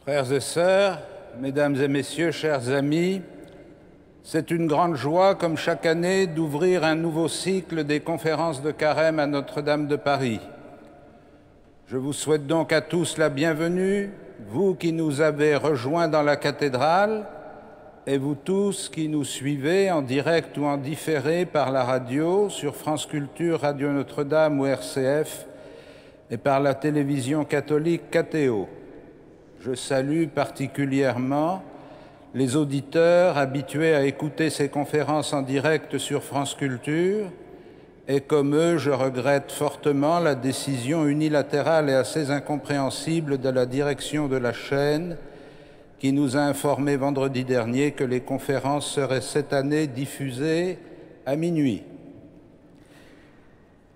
Frères et sœurs, mesdames et messieurs, chers amis, c'est une grande joie, comme chaque année, d'ouvrir un nouveau cycle des conférences de Carême à Notre-Dame de Paris. Je vous souhaite donc à tous la bienvenue, vous qui nous avez rejoints dans la cathédrale et vous tous qui nous suivez en direct ou en différé par la radio, sur France Culture, Radio Notre-Dame ou RCF, et par la télévision catholique KTO. Je salue particulièrement les auditeurs habitués à écouter ces conférences en direct sur France Culture, et comme eux, je regrette fortement la décision unilatérale et assez incompréhensible de la direction de la chaîne qui nous a informé vendredi dernier que les conférences seraient cette année diffusées à minuit.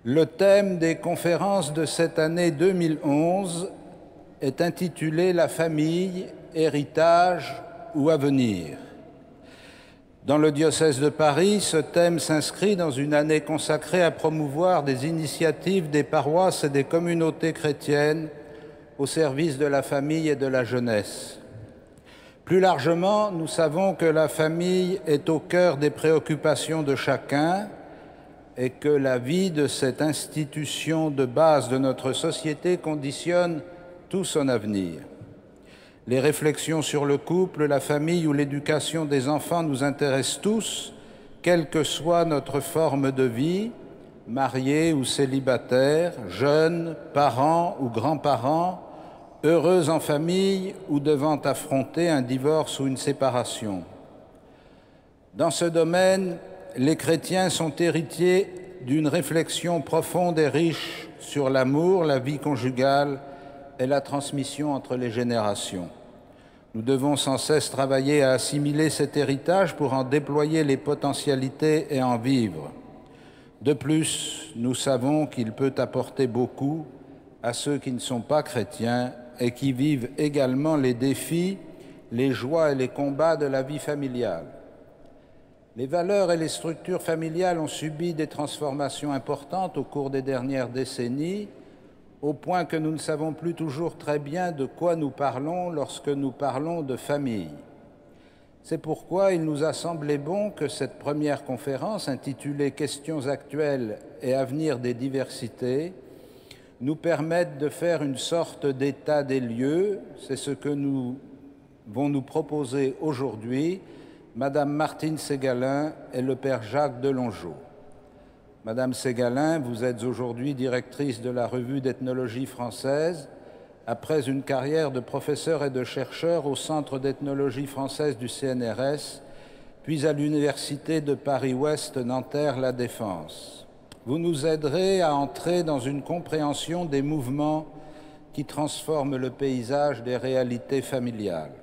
Le thème des conférences de cette année 2011 est intitulé « La famille, héritage ou avenir ». Dans le diocèse de Paris, ce thème s'inscrit dans une année consacrée à promouvoir des initiatives des paroisses et des communautés chrétiennes au service de la famille et de la jeunesse. Plus largement, nous savons que la famille est au cœur des préoccupations de chacun et que la vie de cette institution de base de notre société conditionne tout son avenir. Les réflexions sur le couple, la famille ou l'éducation des enfants nous intéressent tous, quelle que soit notre forme de vie, mariés ou célibataires, jeunes, parents ou grands-parents, heureux en famille ou devant affronter un divorce ou une séparation. Dans ce domaine, les chrétiens sont héritiers d'une réflexion profonde et riche sur l'amour, la vie conjugale et la transmission entre les générations. Nous devons sans cesse travailler à assimiler cet héritage pour en déployer les potentialités et en vivre. De plus, nous savons qu'il peut apporter beaucoup à ceux qui ne sont pas chrétiens et qui vivent également les défis, les joies et les combats de la vie familiale. Les valeurs et les structures familiales ont subi des transformations importantes au cours des dernières décennies, au point que nous ne savons plus toujours très bien de quoi nous parlons lorsque nous parlons de famille. C'est pourquoi il nous a semblé bon que cette première conférence, intitulée « Questions actuelles et avenir des diversités », nous permette de faire une sorte d'état des lieux. C'est ce que nous vont proposer aujourd'hui Madame Martine Ségalin et le Père Jacques Delongeau. Madame Ségalin, vous êtes aujourd'hui directrice de la Revue d'ethnologie française, après une carrière de professeur et de chercheur au Centre d'ethnologie française du CNRS, puis à l'Université de Paris-Ouest Nanterre-La Défense. Vous nous aiderez à entrer dans une compréhension des mouvements qui transforment le paysage des réalités familiales.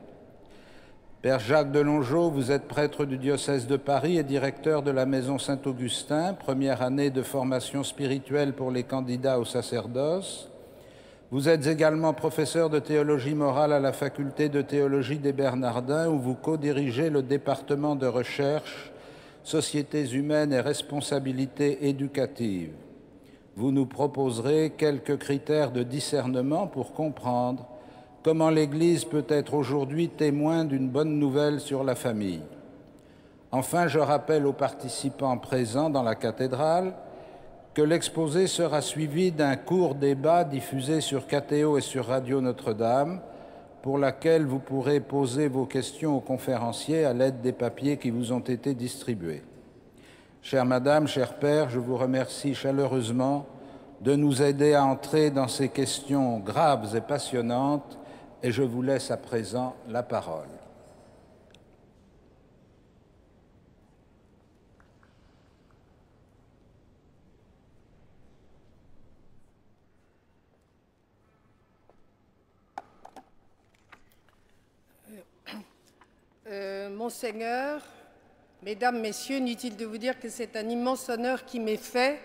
Père Jacques Delongeau, vous êtes prêtre du diocèse de Paris et directeur de la Maison Saint-Augustin, première année de formation spirituelle pour les candidats au sacerdoce. Vous êtes également professeur de théologie morale à la faculté de théologie des Bernardins, où vous co-dirigez le département de recherche, sociétés humaines et responsabilités éducatives. Vous nous proposerez quelques critères de discernement pour comprendre comment l'Église peut être aujourd'hui témoin d'une bonne nouvelle sur la famille. Enfin, je rappelle aux participants présents dans la cathédrale que l'exposé sera suivi d'un court débat diffusé sur KTO et sur Radio Notre-Dame, pour laquelle vous pourrez poser vos questions aux conférenciers à l'aide des papiers qui vous ont été distribués. Chère Madame, cher Père, je vous remercie chaleureusement de nous aider à entrer dans ces questions graves et passionnantes, et je vous laisse à présent la parole. Monseigneur, Mesdames, Messieurs, inutile de vous dire que c'est un immense honneur qui m'est fait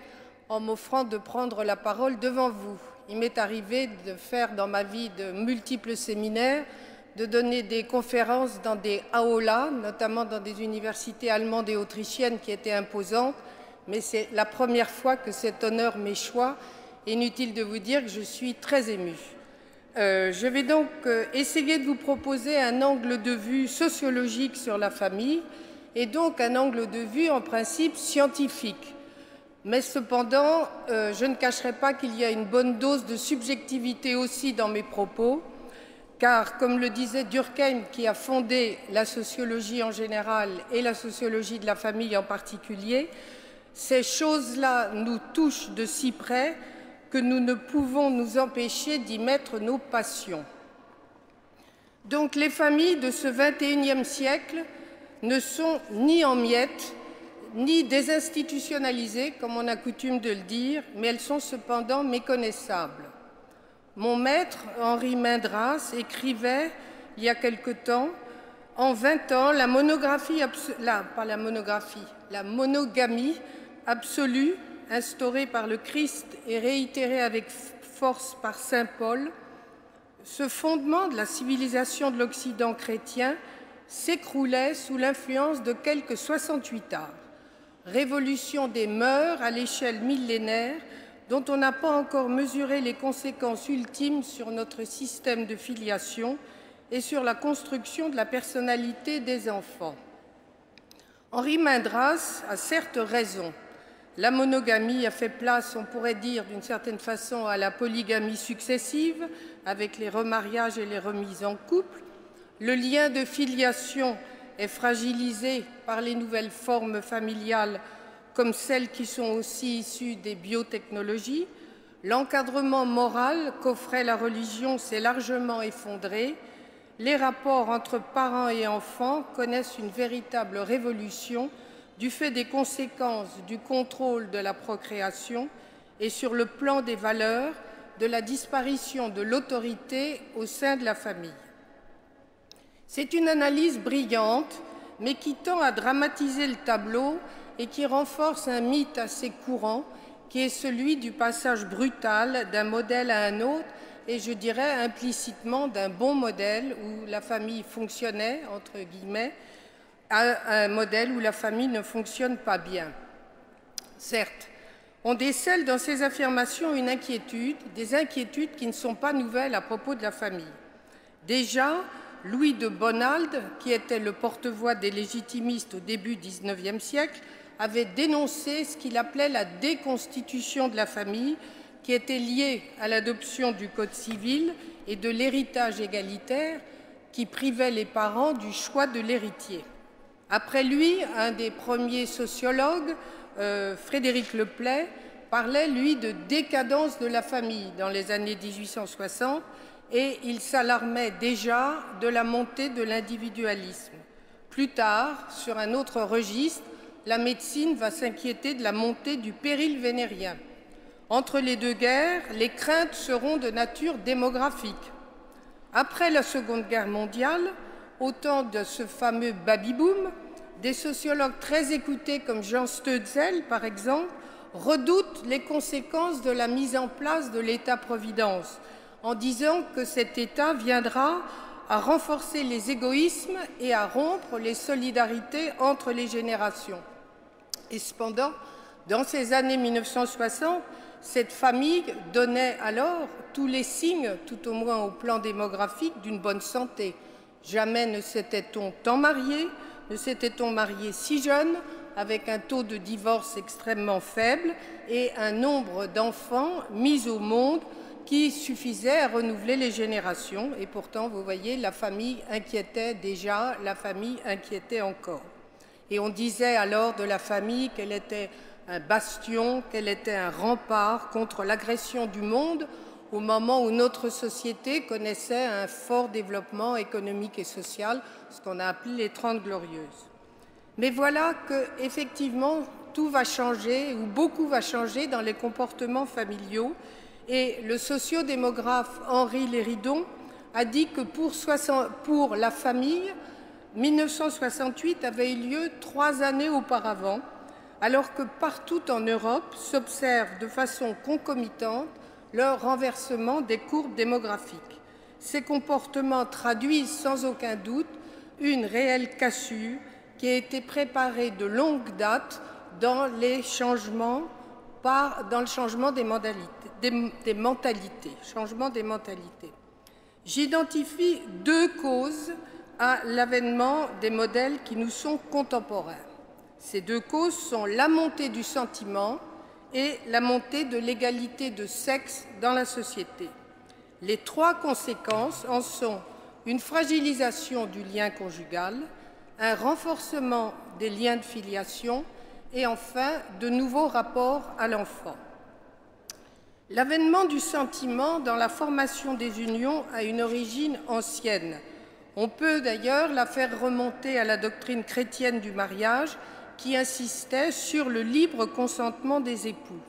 en m'offrant de prendre la parole devant vous. Il m'est arrivé de faire dans ma vie de multiples séminaires, de donner des conférences dans des aolas, notamment dans des universités allemandes et autrichiennes qui étaient imposantes, mais c'est la première fois que cet honneur m'échoit. Inutile de vous dire que je suis très émue. Je vais donc essayer de vous proposer un angle de vue sociologique sur la famille et donc un angle de vue en principe scientifique. Mais cependant, je ne cacherai pas qu'il y a une bonne dose de subjectivité aussi dans mes propos, car comme le disait Durkheim, qui a fondé la sociologie en général et la sociologie de la famille en particulier, ces choses-là nous touchent de si près que nous ne pouvons nous empêcher d'y mettre nos passions. Donc les familles de ce XXIe siècle ne sont ni en miettes, ni désinstitutionnalisées, comme on a coutume de le dire, mais elles sont cependant méconnaissables. Mon maître, Henri Mindras, écrivait, il y a quelque temps, en 20 ans, la monogamie absolue, instaurée par le Christ et réitérée avec force par saint Paul, ce fondement de la civilisation de l'Occident chrétien s'écroulait sous l'influence de quelques 68 arts. Révolution des mœurs à l'échelle millénaire dont on n'a pas encore mesuré les conséquences ultimes sur notre système de filiation et sur la construction de la personnalité des enfants. Henri Mindras a certes raison. La monogamie a fait place, on pourrait dire d'une certaine façon, à la polygamie successive, avec les remariages et les remises en couple. Le lien de filiation est fragilisé par les nouvelles formes familiales, comme celles qui sont aussi issues des biotechnologies. L'encadrement moral qu'offrait la religion s'est largement effondré. Les rapports entre parents et enfants connaissent une véritable révolution du fait des conséquences du contrôle de la procréation et sur le plan des valeurs, de la disparition de l'autorité au sein de la famille. C'est une analyse brillante, mais qui tend à dramatiser le tableau et qui renforce un mythe assez courant, qui est celui du passage brutal d'un modèle à un autre, et je dirais implicitement d'un bon modèle où la famille fonctionnait, entre guillemets, à un modèle où la famille ne fonctionne pas bien. Certes, on décèle dans ces affirmations une inquiétude, des inquiétudes qui ne sont pas nouvelles à propos de la famille. Déjà, Louis de Bonald, qui était le porte-voix des légitimistes au début du XIXe siècle, avait dénoncé ce qu'il appelait la déconstitution de la famille, qui était liée à l'adoption du Code civil et de l'héritage égalitaire qui privait les parents du choix de l'héritier. Après lui, un des premiers sociologues, Frédéric Leplay, parlait, lui, de décadence de la famille dans les années 1860 et il s'alarmait déjà de la montée de l'individualisme. Plus tard, sur un autre registre, la médecine va s'inquiéter de la montée du péril vénérien. Entre les deux guerres, les craintes seront de nature démographique. Après la Seconde Guerre mondiale, au temps de ce fameux baby-boom, des sociologues très écoutés comme Jean Steuzel, par exemple, redoutent les conséquences de la mise en place de l'État-providence, en disant que cet État viendra à renforcer les égoïsmes et à rompre les solidarités entre les générations. Et cependant, dans ces années 1960, cette famille donnait alors tous les signes, tout au moins au plan démographique, d'une bonne santé. Jamais ne s'était-on tant marié, ne s'était-on marié si jeune, avec un taux de divorce extrêmement faible et un nombre d'enfants mis au monde qui suffisait à renouveler les générations. Et pourtant, vous voyez, la famille inquiétait déjà, la famille inquiétait encore. Et on disait alors de la famille qu'elle était un bastion, qu'elle était un rempart contre l'agression du monde au moment où notre société connaissait un fort développement économique et social, ce qu'on a appelé les 30 Glorieuses. Mais voilà qu'effectivement, tout va changer, ou beaucoup va changer dans les comportements familiaux. Et le sociodémographe Henri Léridon a dit que pour la famille, 1968 avait eu lieu 3 années auparavant, alors que partout en Europe s'observe de façon concomitante le renversement des courbes démographiques. Ces comportements traduisent sans aucun doute une réelle cassure qui a été préparée de longue date dans le changement des mentalités. J'identifie deux causes à l'avènement des modèles qui nous sont contemporains. Ces deux causes sont la montée du sentiment et la montée de l'égalité de sexe dans la société. Les trois conséquences en sont une fragilisation du lien conjugal, un renforcement des liens de filiation et enfin de nouveaux rapports à l'enfant. L'avènement du sentiment dans la formation des unions a une origine ancienne. On peut d'ailleurs la faire remonter à la doctrine chrétienne du mariage qui insistait sur le libre consentement des époux.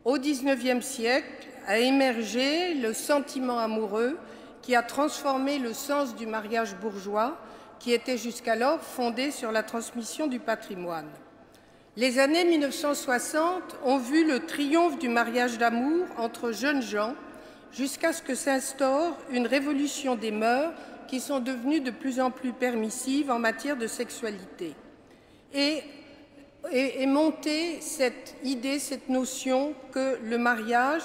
Au XIXe siècle a émergé le sentiment amoureux qui a transformé le sens du mariage bourgeois qui était jusqu'alors fondé sur la transmission du patrimoine. Les années 1960 ont vu le triomphe du mariage d'amour entre jeunes gens jusqu'à ce que s'instaure une révolution des mœurs qui sont devenues de plus en plus permissives en matière de sexualité. Et montée cette idée, cette notion que le mariage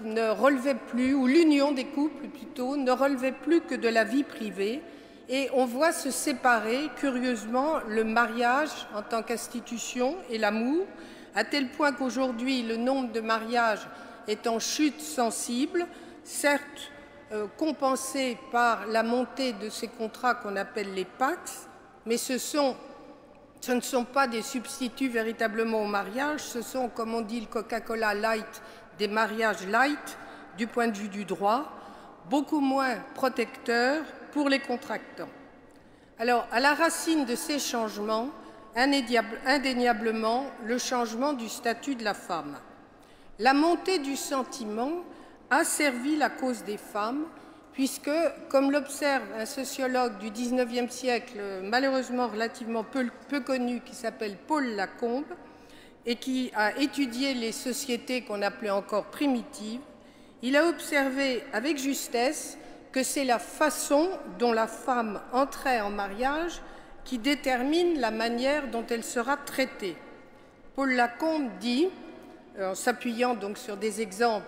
ne relevait plus, ou l'union des couples plutôt, ne relevait plus que de la vie privée. Et on voit se séparer, curieusement, le mariage en tant qu'institution et l'amour, à tel point qu'aujourd'hui, le nombre de mariages est en chute sensible, certes compensé par la montée de ces contrats qu'on appelle les PACS, mais ce ne sont pas des substituts véritablement au mariage, ce sont, comme on dit le Coca-Cola Light, des mariages light du point de vue du droit, beaucoup moins protecteurs pour les contractants. Alors, à la racine de ces changements, indéniablement, le changement du statut de la femme. La montée du sentiment a servi la cause des femmes, puisque, comme l'observe un sociologue du XIXe siècle, malheureusement relativement peu connu, qui s'appelle Paul Lacombe, et qui a étudié les sociétés qu'on appelait encore primitives, il a observé avec justesse que c'est la façon dont la femme entrait en mariage qui détermine la manière dont elle sera traitée. Paul Lacombe dit, en s'appuyant donc sur des exemples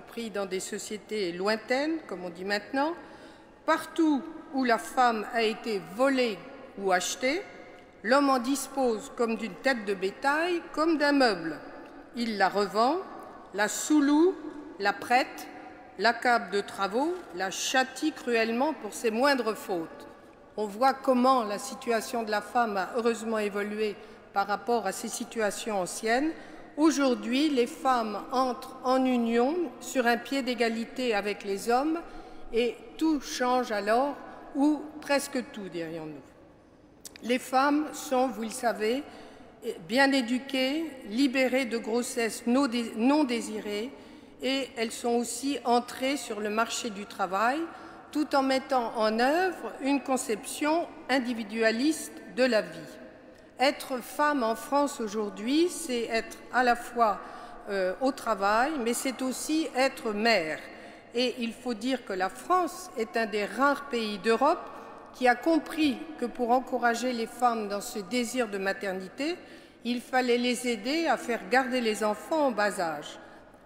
pris dans des sociétés lointaines, comme on dit maintenant, partout où la femme a été volée ou achetée, l'homme en dispose comme d'une tête de bétail, comme d'un meuble. Il la revend, la sous-loue, la prête, l'accable de travaux, la châtie cruellement pour ses moindres fautes. On voit comment la situation de la femme a heureusement évolué par rapport à ces situations anciennes. Aujourd'hui, les femmes entrent en union sur un pied d'égalité avec les hommes et tout change alors, ou presque tout, dirions-nous. Les femmes sont, vous le savez, bien éduquées, libérées de grossesses non désirées, et elles sont aussi entrées sur le marché du travail tout en mettant en œuvre une conception individualiste de la vie. Être femme en France aujourd'hui, c'est être à la fois au travail, mais c'est aussi être mère. Et il faut dire que la France est un des rares pays d'Europe qui a compris que pour encourager les femmes dans ce désir de maternité, il fallait les aider à faire garder les enfants en bas âge.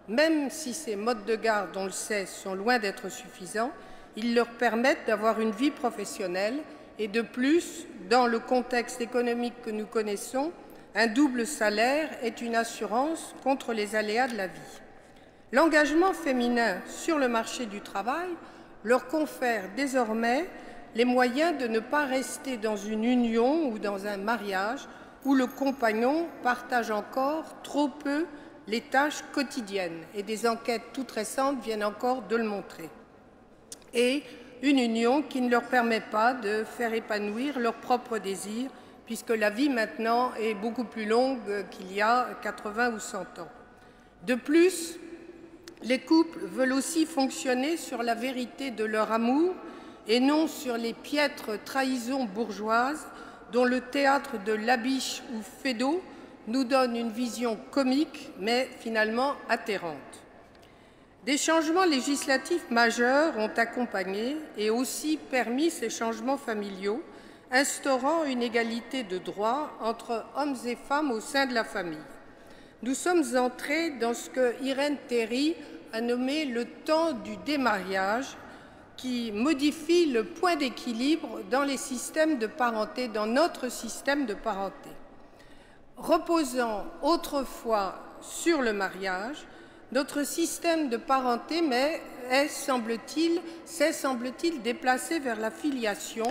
Même si ces modes de garde, on le sait, sont loin d'être suffisants, ils leur permettent d'avoir une vie professionnelle et de plus, dans le contexte économique que nous connaissons, un double salaire est une assurance contre les aléas de la vie. L'engagement féminin sur le marché du travail leur confère désormais les moyens de ne pas rester dans une union ou dans un mariage où le compagnon partage encore trop peu les tâches quotidiennes, et des enquêtes toutes récentes viennent encore de le montrer. Et une union qui ne leur permet pas de faire épanouir leurs propres désirs, puisque la vie maintenant est beaucoup plus longue qu'il y a 80 ou 100 ans. De plus, les couples veulent aussi fonctionner sur la vérité de leur amour et non sur les piètres trahisons bourgeoises dont le théâtre de Labiche ou Feydeau nous donne une vision comique, mais finalement atterrante. Des changements législatifs majeurs ont accompagné et aussi permis ces changements familiaux, instaurant une égalité de droits entre hommes et femmes au sein de la famille. Nous sommes entrés dans ce que Irène Théry a nommé le temps du démariage, qui modifie le point d'équilibre dans les systèmes de parenté, dans notre système de parenté. Reposant autrefois sur le mariage, notre système de parenté s'est, semble-t-il, déplacé vers la filiation,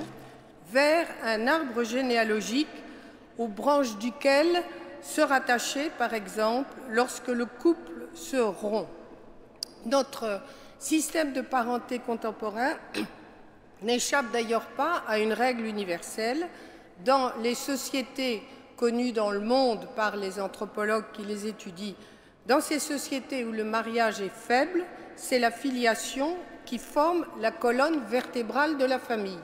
vers un arbre généalogique aux branches duquel se rattacher, par exemple, lorsque le couple se rompt. Notre système de parenté contemporain n'échappe d'ailleurs pas à une règle universelle. Dans les sociétés connues dans le monde par les anthropologues qui les étudient, dans ces sociétés où le mariage est faible, c'est la filiation qui forme la colonne vertébrale de la famille.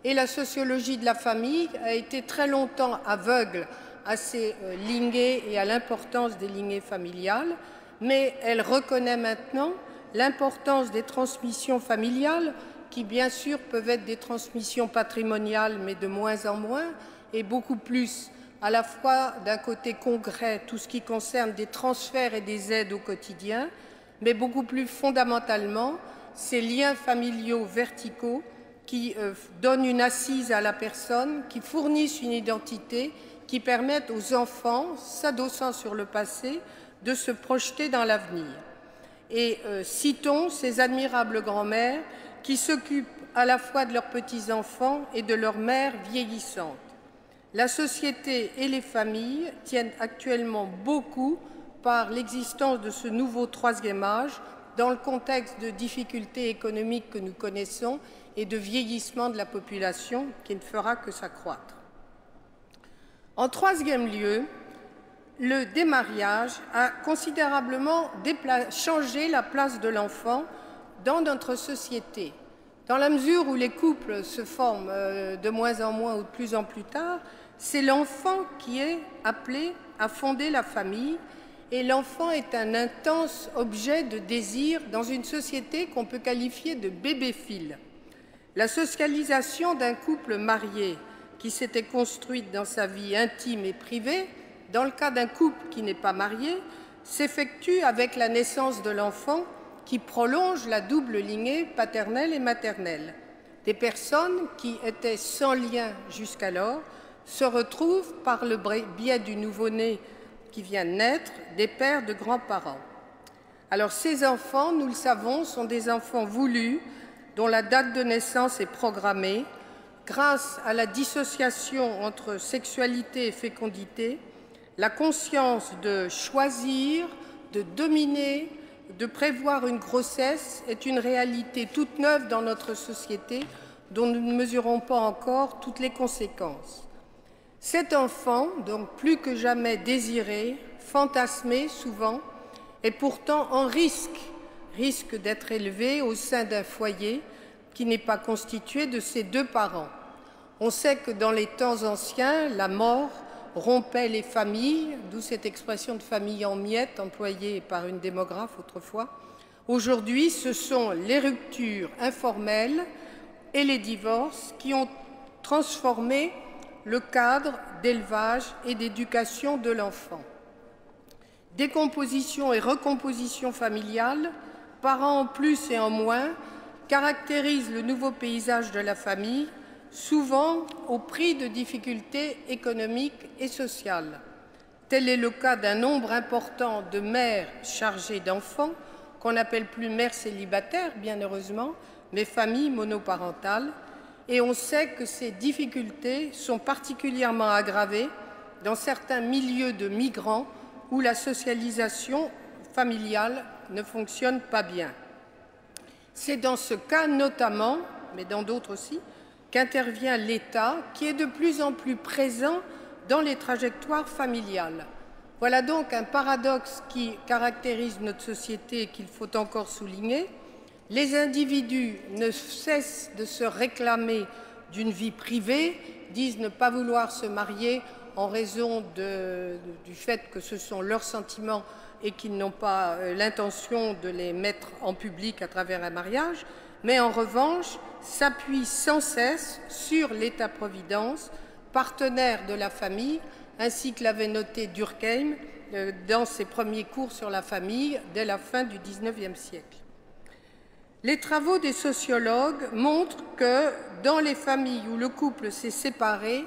Et la sociologie de la famille a été très longtemps aveugle à ces lignées et à l'importance des lignées familiales, mais elle reconnaît maintenant l'importance des transmissions familiales, qui bien sûr peuvent être des transmissions patrimoniales, mais de moins en moins, et beaucoup plus à la fois d'un côté concret, tout ce qui concerne des transferts et des aides au quotidien, mais beaucoup plus fondamentalement, ces liens familiaux verticaux qui donnent une assise à la personne, qui fournissent une identité, qui permettent aux enfants, s'adossant sur le passé, de se projeter dans l'avenir. Et citons ces admirables grands-mères qui s'occupent à la fois de leurs petits-enfants et de leurs mères vieillissantes. La société et les familles tiennent actuellement beaucoup par l'existence de ce nouveau troisième âge dans le contexte de difficultés économiques que nous connaissons et de vieillissement de la population qui ne fera que s'accroître. En troisième lieu, le démariage a considérablement changé la place de l'enfant dans notre société. Dans la mesure où les couples se forment de moins en moins ou de plus en plus tard, c'est l'enfant qui est appelé à fonder la famille, et l'enfant est un intense objet de désir dans une société qu'on peut qualifier de bébéphile. La socialisation d'un couple marié qui s'était construite dans sa vie intime et privée, dans le cas d'un couple qui n'est pas marié, s'effectue avec la naissance de l'enfant qui prolonge la double lignée paternelle et maternelle. Des personnes qui étaient sans lien jusqu'alors se retrouvent par le biais du nouveau-né qui vient de naître, des pères de grands-parents. Alors ces enfants, nous le savons, sont des enfants voulus dont la date de naissance est programmée grâce à la dissociation entre sexualité et fécondité, la conscience de choisir, de dominer, de prévoir une grossesse est une réalité toute neuve dans notre société dont nous ne mesurons pas encore toutes les conséquences. Cet enfant, donc plus que jamais désiré, fantasmé souvent, est pourtant en risque d'être élevé au sein d'un foyer qui n'est pas constitué de ses deux parents. On sait que dans les temps anciens, la mort rompait les familles, d'où cette expression de famille en miettes employée par une démographe autrefois. Aujourd'hui, ce sont les ruptures informelles et les divorces qui ont transformé le cadre d'élevage et d'éducation de l'enfant. Décomposition et recomposition familiale, parents en plus et en moins, caractérisent le nouveau paysage de la famille, souvent au prix de difficultés économiques et sociales. Tel est le cas d'un nombre important de mères chargées d'enfants, qu'on n'appelle plus mères célibataires, bien heureusement, mais familles monoparentales, et on sait que ces difficultés sont particulièrement aggravées dans certains milieux de migrants où la socialisation familiale ne fonctionne pas bien. C'est dans ce cas notamment, mais dans d'autres aussi, qu'intervient l'État, qui est de plus en plus présent dans les trajectoires familiales. Voilà donc un paradoxe qui caractérise notre société et qu'il faut encore souligner. Les individus ne cessent de se réclamer d'une vie privée, disent ne pas vouloir se marier en raison du fait que ce sont leurs sentiments et qu'ils n'ont pas l'intention de les mettre en public à travers un mariage, mais en revanche s'appuient sans cesse sur l'État-providence, partenaire de la famille, ainsi que l'avait noté Durkheim dans ses premiers cours sur la famille dès la fin du XIXe siècle. Les travaux des sociologues montrent que dans les familles où le couple s'est séparé,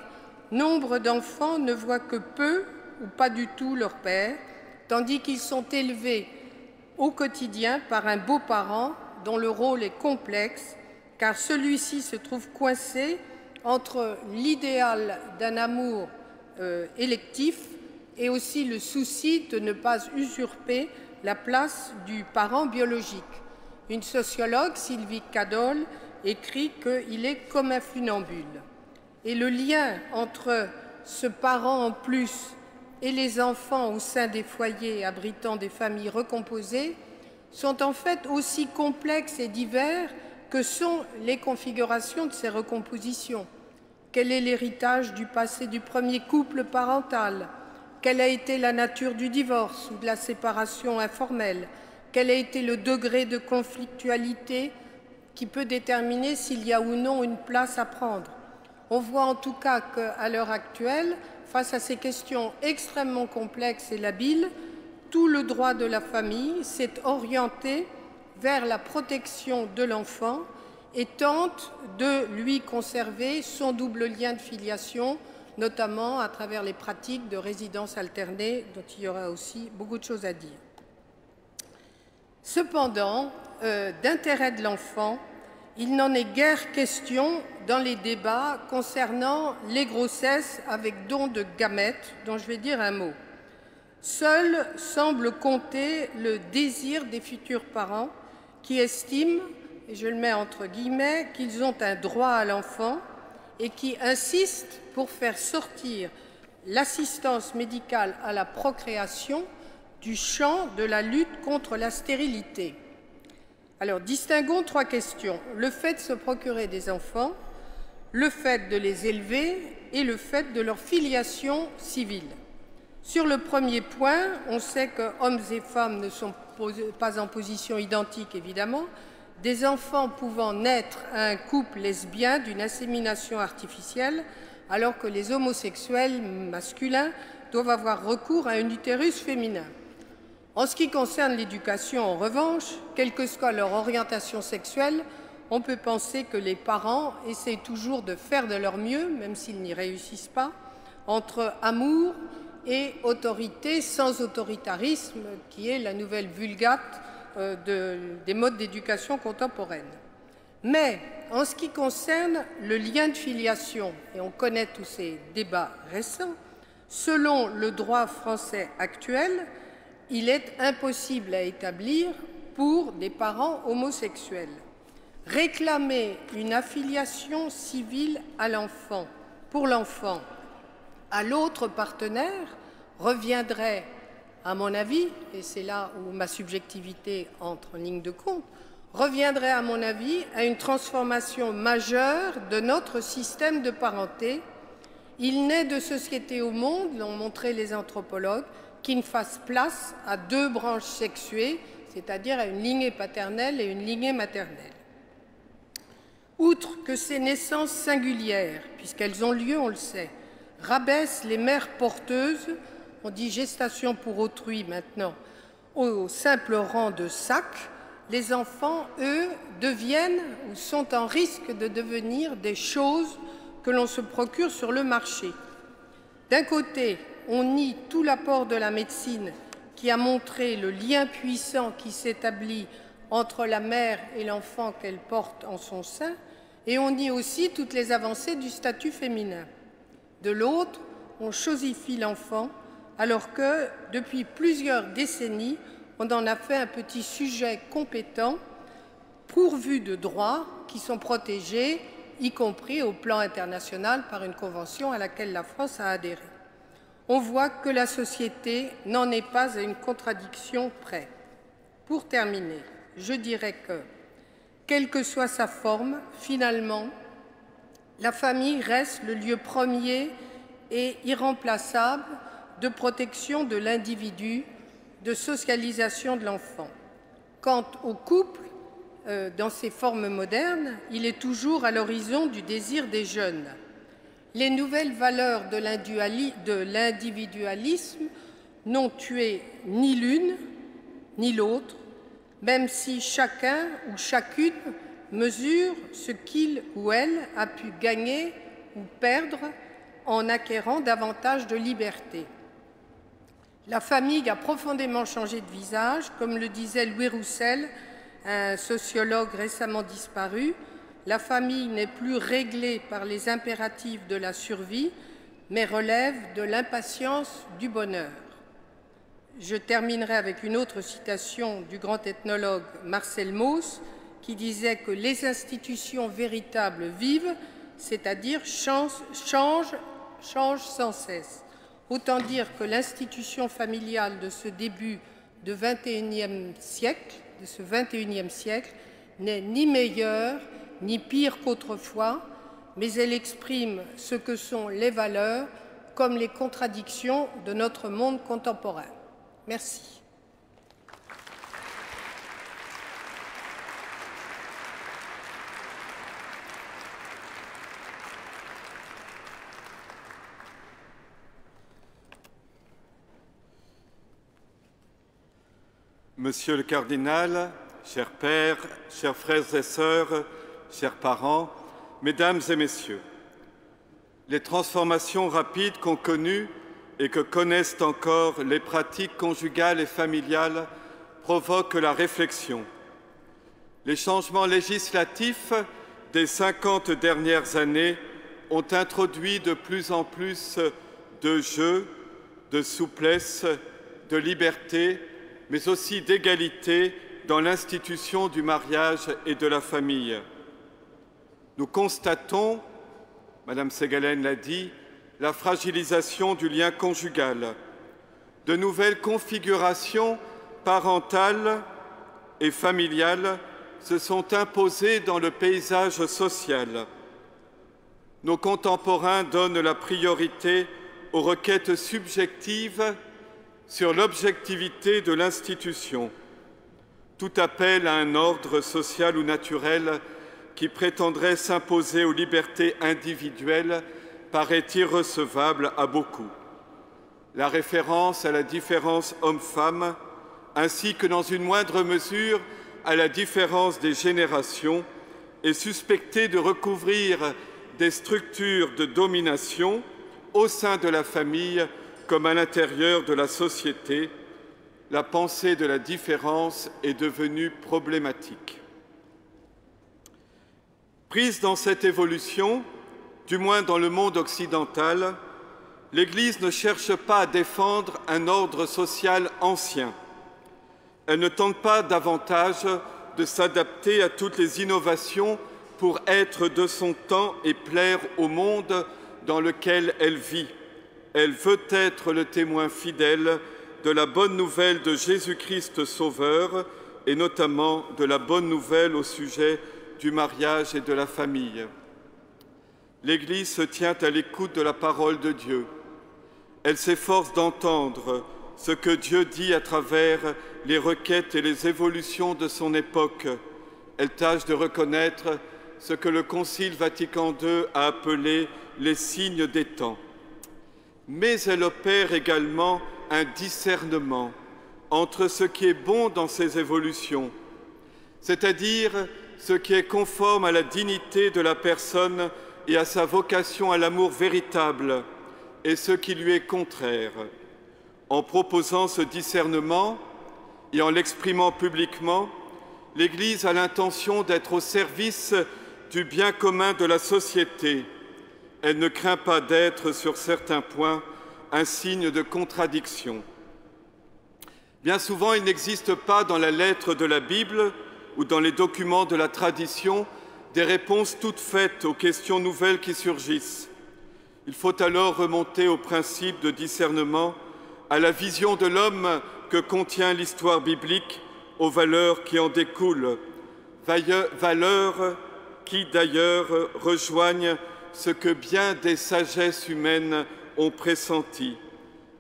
nombre d'enfants ne voient que peu ou pas du tout leur père, tandis qu'ils sont élevés au quotidien par un beau-parent dont le rôle est complexe, car celui-ci se trouve coincé entre l'idéal d'un amour électif et aussi le souci de ne pas usurper la place du parent biologique. Une sociologue, Sylvie Cadol, écrit qu'il est comme un funambule. Et le lien entre ce parent en plus et les enfants au sein des foyers abritant des familles recomposées sont en fait aussi complexes et divers que sont les configurations de ces recompositions. Quel est l'héritage du passé du premier couple parental? Quelle a été la nature du divorce ou de la séparation informelle? Quel a été le degré de conflictualité qui peut déterminer s'il y a ou non une place à prendre? On voit en tout cas qu'à l'heure actuelle, face à ces questions extrêmement complexes et labiles, tout le droit de la famille s'est orienté vers la protection de l'enfant et tente de lui conserver son double lien de filiation, notamment à travers les pratiques de résidence alternée, dont il y aura aussi beaucoup de choses à dire. Cependant, d'intérêt de l'enfant, il n'en est guère question dans les débats concernant les grossesses avec don de gamètes, dont je vais dire un mot. Seul semble compter le désir des futurs parents qui estiment, et je le mets entre guillemets, qu'ils ont un droit à l'enfant et qui insistent pour faire sortir l'assistance médicale à la procréation du champ de la lutte contre la stérilité. Alors, distinguons trois questions. Le fait de se procurer des enfants, le fait de les élever et le fait de leur filiation civile. Sur le premier point, on sait que hommes et femmes ne sont pas en position identique, évidemment. Des enfants pouvant naître à un couple lesbien d'une insémination artificielle, alors que les homosexuels masculins doivent avoir recours à un utérus féminin. En ce qui concerne l'éducation, en revanche, quelle que soit leur orientation sexuelle, on peut penser que les parents essaient toujours de faire de leur mieux, même s'ils n'y réussissent pas, entre amour et autorité sans autoritarisme, qui est la nouvelle vulgate des modes d'éducation contemporaine. Mais en ce qui concerne le lien de filiation, et on connaît tous ces débats récents, selon le droit français actuel, il est impossible à établir pour des parents homosexuels. Réclamer une affiliation civile à l'enfant, pour l'enfant, à l'autre partenaire reviendrait, à mon avis, et c'est là où ma subjectivité entre en ligne de compte, reviendrait, à mon avis, à une transformation majeure de notre système de parenté. Il n'est de société au monde, l'ont montré les anthropologues, qui ne fasse place à deux branches sexuées, c'est-à-dire à une lignée paternelle et une lignée maternelle. Outre que ces naissances singulières, puisqu'elles ont lieu, on le sait, rabaissent les mères porteuses, on dit gestation pour autrui maintenant, au simple rang de sac, les enfants, eux, deviennent ou sont en risque de devenir des choses que l'on se procure sur le marché. D'un côté, on nie tout l'apport de la médecine qui a montré le lien puissant qui s'établit entre la mère et l'enfant qu'elle porte en son sein, et on nie aussi toutes les avancées du statut féminin. De l'autre, on chosifie l'enfant, alors que, depuis plusieurs décennies, on en a fait un petit sujet compétent, pourvu de droits qui sont protégés, y compris au plan international par une convention à laquelle la France a adhéré. On voit que la société n'en est pas à une contradiction près. Pour terminer, je dirais que, quelle que soit sa forme, finalement, la famille reste le lieu premier et irremplaçable de protection de l'individu, de socialisation de l'enfant. Quant au couple, dans ses formes modernes, il est toujours à l'horizon du désir des jeunes. Les nouvelles valeurs de l'individualisme n'ont tué ni l'une ni l'autre, même si chacun ou chacune mesure ce qu'il ou elle a pu gagner ou perdre en acquérant davantage de liberté. La famille a profondément changé de visage, comme le disait Louis Roussel, un sociologue récemment disparu. La famille n'est plus réglée par les impératifs de la survie, mais relève de l'impatience du bonheur. Je terminerai avec une autre citation du grand ethnologue Marcel Mauss, qui disait que les institutions véritables vivent, c'est-à-dire changent sans cesse. Autant dire que l'institution familiale de ce début de XXIe siècle, n'est ni meilleure ni pire qu'autrefois, mais elle exprime ce que sont les valeurs comme les contradictions de notre monde contemporain. Merci. Monsieur le cardinal, chers pères, chers frères et sœurs, chers parents, mesdames et messieurs, les transformations rapides qu'ont connues et que connaissent encore les pratiques conjugales et familiales provoquent la réflexion. Les changements législatifs des 50 dernières années ont introduit de plus en plus de jeu, de souplesse, de liberté, mais aussi d'égalité dans l'institution du mariage et de la famille. Nous constatons, Madame Ségalen l'a dit, la fragilisation du lien conjugal, de nouvelles configurations parentales et familiales se sont imposées dans le paysage social. Nos contemporains donnent la priorité aux requêtes subjectives sur l'objectivité de l'institution. Tout appel à un ordre social ou naturel qui prétendrait s'imposer aux libertés individuelles paraît irrecevable à beaucoup. La référence à la différence homme-femme, ainsi que dans une moindre mesure à la différence des générations, est suspectée de recouvrir des structures de domination au sein de la famille comme à l'intérieur de la société. La pensée de la différence est devenue problématique. Prise dans cette évolution, du moins dans le monde occidental, l'Église ne cherche pas à défendre un ordre social ancien. Elle ne tente pas davantage de s'adapter à toutes les innovations pour être de son temps et plaire au monde dans lequel elle vit. Elle veut être le témoin fidèle de la bonne nouvelle de Jésus-Christ Sauveur et notamment de la bonne nouvelle au sujet du mariage et de la famille. L'Église se tient à l'écoute de la parole de Dieu. Elle s'efforce d'entendre ce que Dieu dit à travers les requêtes et les évolutions de son époque. Elle tâche de reconnaître ce que le Concile Vatican II a appelé les signes des temps. Mais elle opère également un discernement entre ce qui est bon dans ces évolutions, c'est-à-dire ce qui est conforme à la dignité de la personne et à sa vocation à l'amour véritable, et ce qui lui est contraire. En proposant ce discernement et en l'exprimant publiquement, l'Église a l'intention d'être au service du bien commun de la société. Elle ne craint pas d'être, sur certains points, un signe de contradiction. Bien souvent, il n'existe pas dans la lettre de la Bible ou dans les documents de la tradition des réponses toutes faites aux questions nouvelles qui surgissent. Il faut alors remonter au principe de discernement, à la vision de l'homme que contient l'histoire biblique, aux valeurs qui en découlent, valeurs qui d'ailleurs rejoignent ce que bien des sagesses humaines ont pressenti.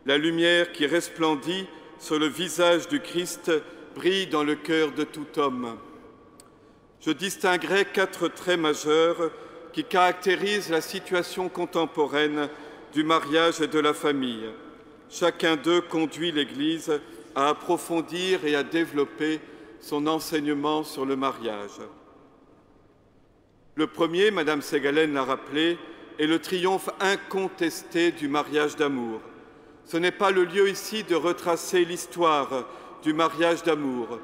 La lumière qui resplendit sur le visage du Christ brille dans le cœur de tout homme. Je distinguerai 4 traits majeurs qui caractérisent la situation contemporaine du mariage et de la famille. Chacun d'eux conduit l'Église à approfondir et à développer son enseignement sur le mariage. Le premier, Madame Ségalen l'a rappelé, est le triomphe incontesté du mariage d'amour. Ce n'est pas le lieu ici de retracer l'histoire du mariage d'amour.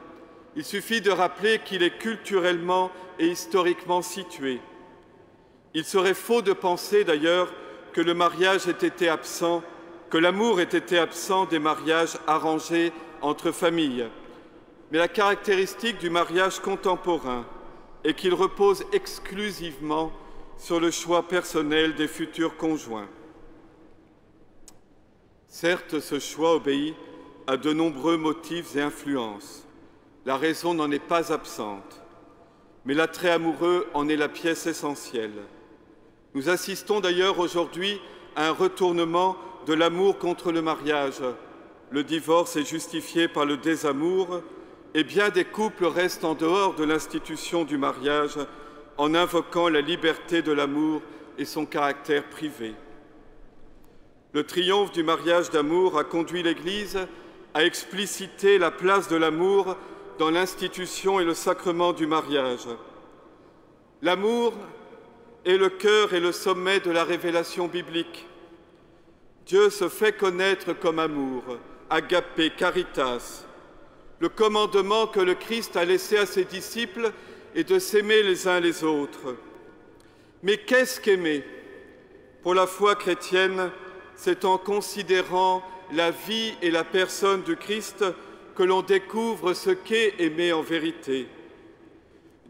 Il suffit de rappeler qu'il est culturellement et historiquement situé. Il serait faux de penser d'ailleurs que le mariage ait été absent, que l'amour ait été absent des mariages arrangés entre familles. Mais la caractéristique du mariage contemporain est qu'il repose exclusivement sur le choix personnel des futurs conjoints. Certes, ce choix obéit à de nombreux motifs et influences. La raison n'en est pas absente, mais l'attrait amoureux en est la pièce essentielle. Nous assistons d'ailleurs aujourd'hui à un retournement de l'amour contre le mariage. Le divorce est justifié par le désamour et bien des couples restent en dehors de l'institution du mariage en invoquant la liberté de l'amour et son caractère privé. Le triomphe du mariage d'amour a conduit l'Église à expliciter la place de l'amour dans l'institution et le sacrement du mariage. L'amour est le cœur et le sommet de la révélation biblique. Dieu se fait connaître comme amour, agapé, caritas. Le commandement que le Christ a laissé à ses disciples est de s'aimer les uns les autres. Mais qu'est-ce qu'aimer? Pour la foi chrétienne, c'est en considérant la vie et la personne du Christ que l'on découvre ce qu'est aimer en vérité.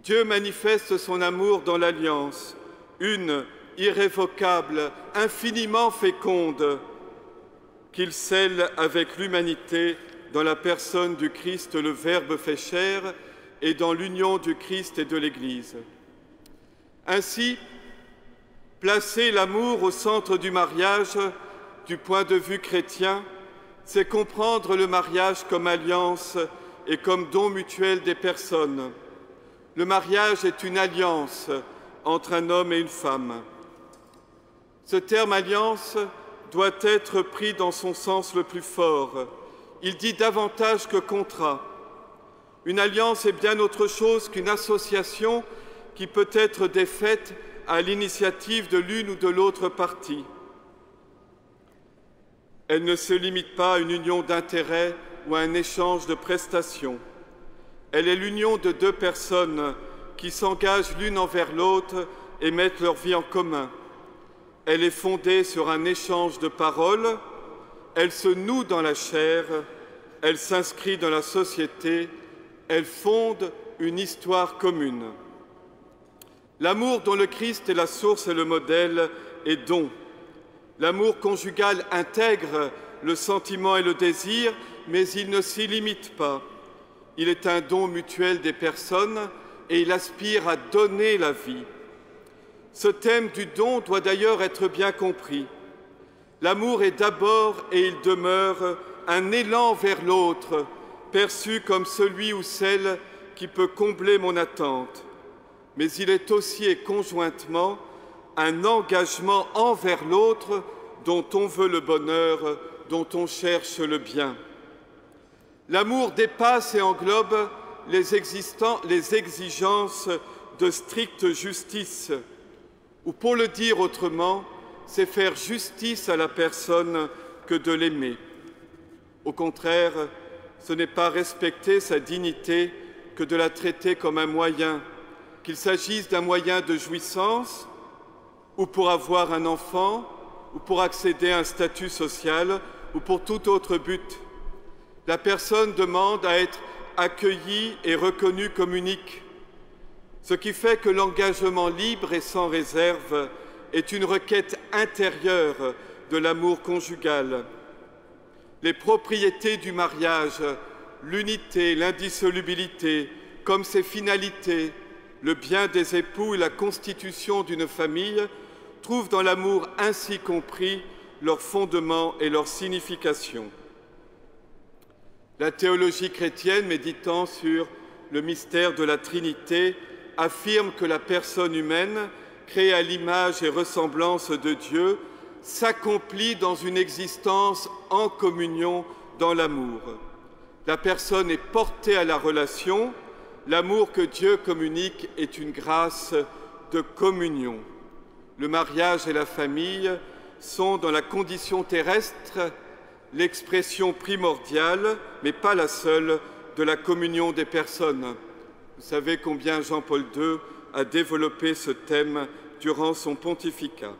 Dieu manifeste son amour dans l'alliance, une, irrévocable, infiniment féconde, qu'il scelle avec l'humanité dans la personne du Christ, le Verbe fait chair, et dans l'union du Christ et de l'Église. Ainsi, placer l'amour au centre du mariage, du point de vue chrétien, c'est comprendre le mariage comme alliance et comme don mutuel des personnes. Le mariage est une alliance entre un homme et une femme. Ce terme alliance doit être pris dans son sens le plus fort. Il dit davantage que contrat. Une alliance est bien autre chose qu'une association qui peut être défaite à l'initiative de l'une ou de l'autre partie. Elle ne se limite pas à une union d'intérêts ou à un échange de prestations. Elle est l'union de deux personnes qui s'engagent l'une envers l'autre et mettent leur vie en commun. Elle est fondée sur un échange de paroles, elle se noue dans la chair, elle s'inscrit dans la société, elle fonde une histoire commune. L'amour dont le Christ est la source et le modèle est don. L'amour conjugal intègre le sentiment et le désir, mais il ne s'y limite pas. Il est un don mutuel des personnes et il aspire à donner la vie. Ce thème du don doit d'ailleurs être bien compris. L'amour est d'abord et il demeure un élan vers l'autre, perçu comme celui ou celle qui peut combler mon attente. Mais il est aussi et conjointement un engagement envers l'autre dont on veut le bonheur, dont on cherche le bien. L'amour dépasse et englobe les exigences de stricte justice, ou pour le dire autrement, c'est faire justice à la personne que de l'aimer. Au contraire, ce n'est pas respecter sa dignité que de la traiter comme un moyen, qu'il s'agisse d'un moyen de jouissance, ou pour avoir un enfant, ou pour accéder à un statut social, ou pour tout autre but. La personne demande à être accueillie et reconnue comme unique, ce qui fait que l'engagement libre et sans réserve est une requête intérieure de l'amour conjugal. Les propriétés du mariage, l'unité, l'indissolubilité, comme ses finalités, le bien des époux et la constitution d'une famille, trouvent dans l'amour ainsi compris leur fondement et leur signification. La théologie chrétienne, méditant sur le mystère de la Trinité, affirme que la personne humaine, créée à l'image et ressemblance de Dieu, s'accomplit dans une existence en communion dans l'amour. La personne est portée à la relation, l'amour que Dieu communique est une grâce de communion. Le mariage et la famille sont, dans la condition terrestre, l'expression primordiale, mais pas la seule, de la communion des personnes. Vous savez combien Jean-Paul II a développé ce thème durant son pontificat.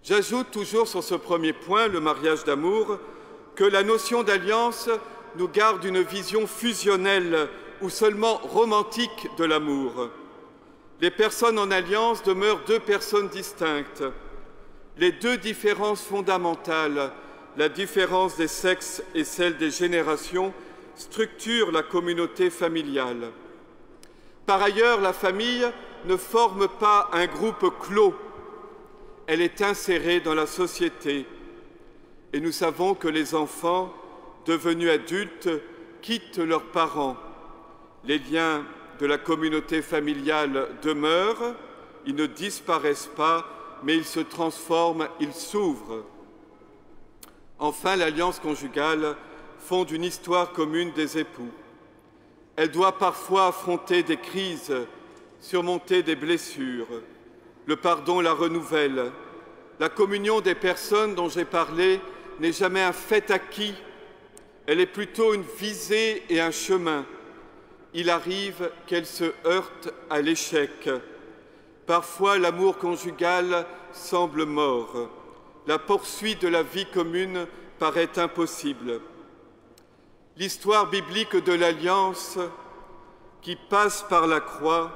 J'ajoute toujours sur ce premier point, le mariage d'amour, que la notion d'alliance nous garde une vision fusionnelle ou seulement romantique de l'amour. Les personnes en alliance demeurent deux personnes distinctes. Les deux différences fondamentales, la différence des sexes et celle des générations, structurent la communauté familiale. Par ailleurs, la famille ne forme pas un groupe clos. Elle est insérée dans la société. Et nous savons que les enfants, devenus adultes, quittent leurs parents. Les liens de la communauté familiale demeurent, ils ne disparaissent pas, mais ils se transforment, ils s'ouvrent. Enfin, l'alliance conjugale fonde une histoire commune des époux. Elle doit parfois affronter des crises, surmonter des blessures. Le pardon la renouvelle. La communion des personnes dont j'ai parlé n'est jamais un fait acquis. Elle est plutôt une visée et un chemin. Il arrive qu'elle se heurte à l'échec. Parfois, l'amour conjugal semble mort. La poursuite de la vie commune paraît impossible. L'histoire biblique de l'Alliance qui passe par la croix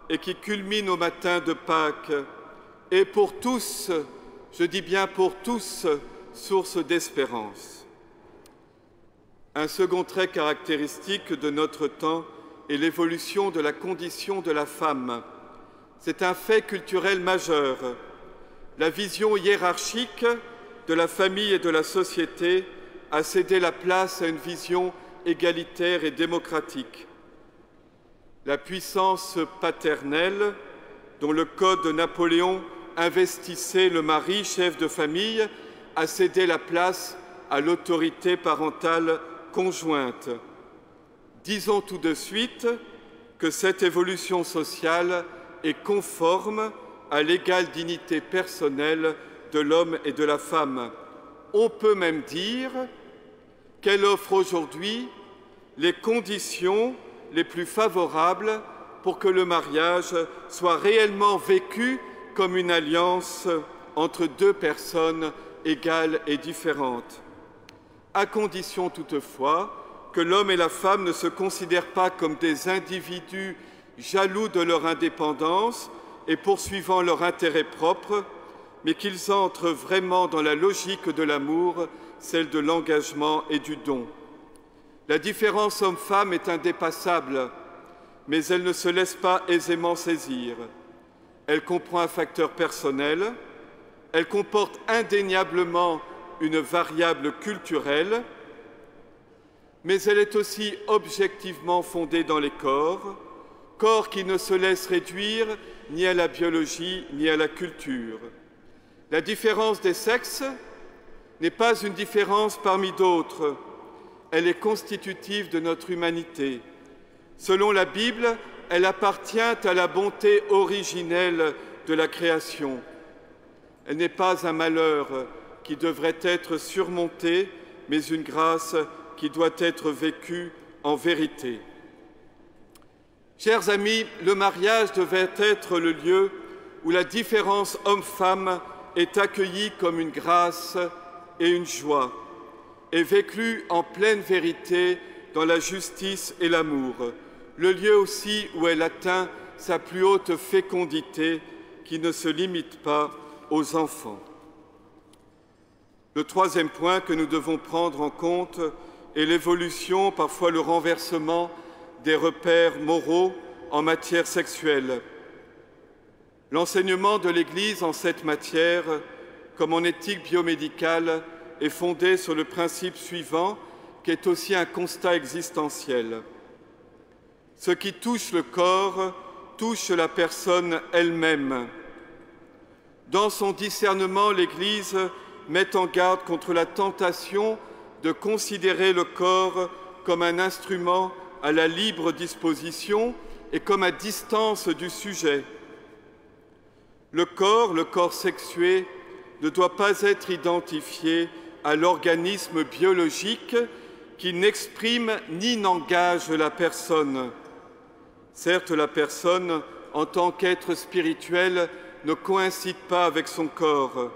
et qui culmine au matin de Pâques est pour tous, je dis bien pour tous, source d'espérance. Un second trait caractéristique de notre temps est l'évolution de la condition de la femme. C'est un fait culturel majeur. La vision hiérarchique de la famille et de la société a cédé la place à une vision égalitaire et démocratique. La puissance paternelle, dont le code de Napoléon investissait le mari, chef de famille, a cédé la place à l'autorité parentale conjointe. Disons tout de suite que cette évolution sociale est conforme à l'égale dignité personnelle de l'homme et de la femme. On peut même dire qu'elle offre aujourd'hui les conditions les plus favorables pour que le mariage soit réellement vécu comme une alliance entre deux personnes égales et différentes, à condition toutefois que l'homme et la femme ne se considèrent pas comme des individus jaloux de leur indépendance et poursuivant leur intérêt propre, mais qu'ils entrent vraiment dans la logique de l'amour, celle de l'engagement et du don. La différence homme-femme est indépassable, mais elle ne se laisse pas aisément saisir. Elle comprend un facteur personnel, elle comporte indéniablement une variable culturelle, mais elle est aussi objectivement fondée dans les corps, corps qui ne se laissent réduire ni à la biologie ni à la culture. La différence des sexes n'est pas une différence parmi d'autres, elle est constitutive de notre humanité. Selon la Bible, elle appartient à la bonté originelle de la création. Elle n'est pas un malheur qui devrait être surmonté, mais une grâce qui doit être vécue en vérité. Chers amis, le mariage devait être le lieu où la différence homme-femme est accueillie comme une grâce et une joie, et vécue en pleine vérité dans la justice et l'amour, le lieu aussi où elle atteint sa plus haute fécondité qui ne se limite pas aux enfants. Le troisième point que nous devons prendre en compte est l'évolution, parfois le renversement, des repères moraux en matière sexuelle. L'enseignement de l'Église en cette matière, comme en éthique biomédicale, est fondé sur le principe suivant, qui est aussi un constat existentiel. Ce qui touche le corps touche la personne elle-même. Dans son discernement, l'Église met en garde contre la tentation de considérer le corps comme un instrument à la libre disposition et comme à distance du sujet. Le corps sexué, ne doit pas être identifié à l'organisme biologique qui n'exprime ni n'engage la personne. Certes, la personne, en tant qu'être spirituel, ne coïncide pas avec son corps,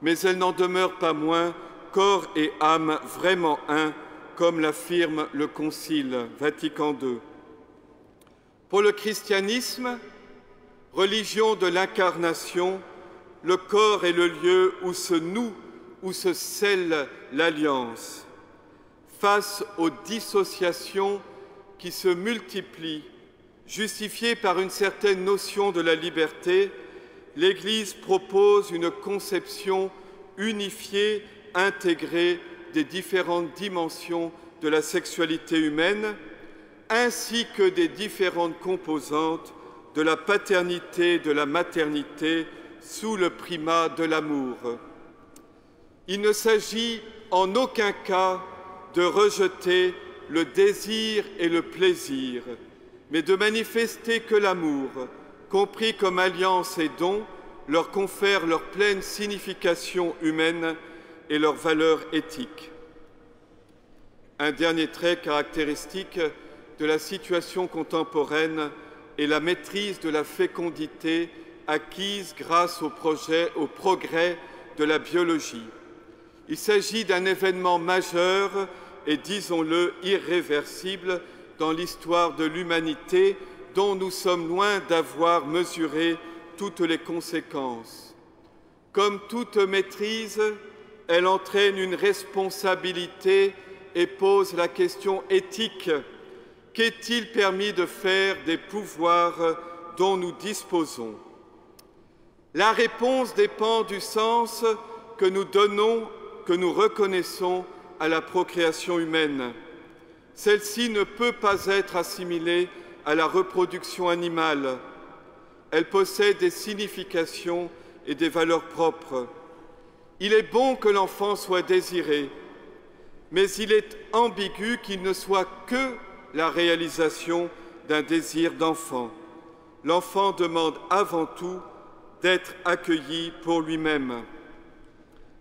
mais elle n'en demeure pas moins corps et âme vraiment un, comme l'affirme le Concile Vatican II. Pour le christianisme, religion de l'incarnation, le corps est le lieu où se noue, où se scelle l'alliance. Face aux dissociations qui se multiplient, justifiées par une certaine notion de la liberté, l'Église propose une conception unifiée, intégrée des différentes dimensions de la sexualité humaine, ainsi que des différentes composantes de la paternité et de la maternité sous le primat de l'amour. Il ne s'agit en aucun cas de rejeter le désir et le plaisir, mais de manifester que l'amour, compris comme alliance et don, leur confère leur pleine signification humaine et leur valeur éthique. Un dernier trait caractéristique de la situation contemporaine est la maîtrise de la fécondité acquise grâce au progrès de la biologie. Il s'agit d'un événement majeur et, disons-le, irréversible dans l'histoire de l'humanité dont nous sommes loin d'avoir mesuré toutes les conséquences. Comme toute maîtrise, elle entraîne une responsabilité et pose la question éthique. Qu'est-il permis de faire des pouvoirs dont nous disposons? La réponse dépend du sens que nous donnons, que nous reconnaissons à la procréation humaine. Celle-ci ne peut pas être assimilée à la reproduction animale. Elle possède des significations et des valeurs propres. Il est bon que l'enfant soit désiré, mais il est ambigu qu'il ne soit que la réalisation d'un désir d'enfant. L'enfant demande avant tout d'être accueilli pour lui-même.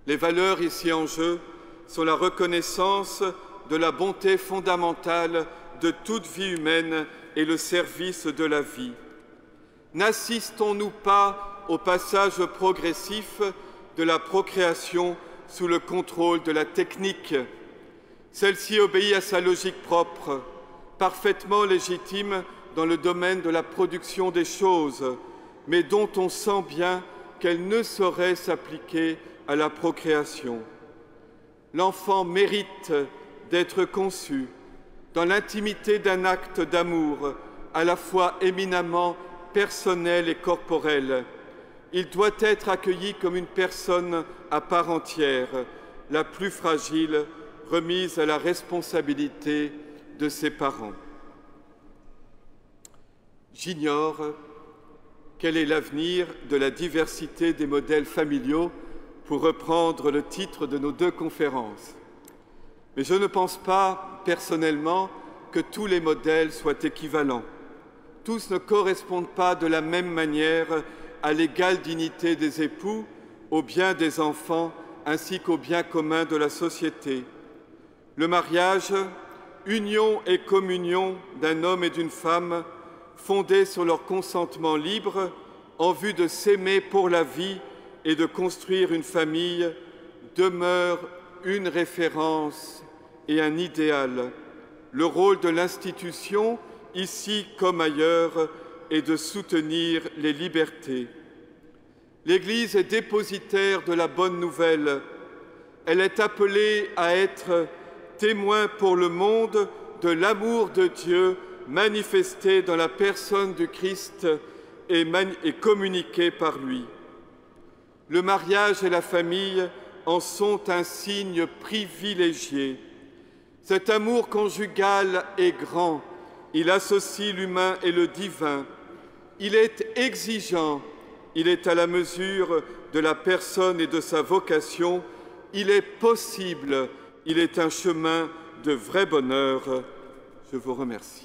Les valeurs ici en jeu sont la reconnaissance de la bonté fondamentale de toute vie humaine et le service de la vie. N'assistons-nous pas au passage progressif de la procréation sous le contrôle de la technique? Celle-ci obéit à sa logique propre, parfaitement légitime dans le domaine de la production des choses, mais dont on sent bien qu'elle ne saurait s'appliquer à la procréation. L'enfant mérite d'être conçu dans l'intimité d'un acte d'amour à la fois éminemment personnel et corporel. Il doit être accueilli comme une personne à part entière, la plus fragile, remise à la responsabilité de ses parents. J'ignore quel est l'avenir de la diversité des modèles familiaux, pour reprendre le titre de nos deux conférences. Mais je ne pense pas, personnellement, que tous les modèles soient équivalents. Tous ne correspondent pas de la même manière à l'égale dignité des époux, au bien des enfants, ainsi qu'au bien commun de la société. Le mariage, union et communion d'un homme et d'une femme, fondés sur leur consentement libre, en vue de s'aimer pour la vie et de construire une famille, demeure une référence et un idéal. Le rôle de l'institution, ici comme ailleurs, est de soutenir les libertés. L'Église est dépositaire de la bonne nouvelle. Elle est appelée à être témoin pour le monde de l'amour de Dieu manifesté dans la personne du Christ et communiqué par lui. Le mariage et la famille en sont un signe privilégié. Cet amour conjugal est grand. Il associe l'humain et le divin. Il est exigeant. Il est à la mesure de la personne et de sa vocation. Il est possible. Il est un chemin de vrai bonheur. Je vous remercie.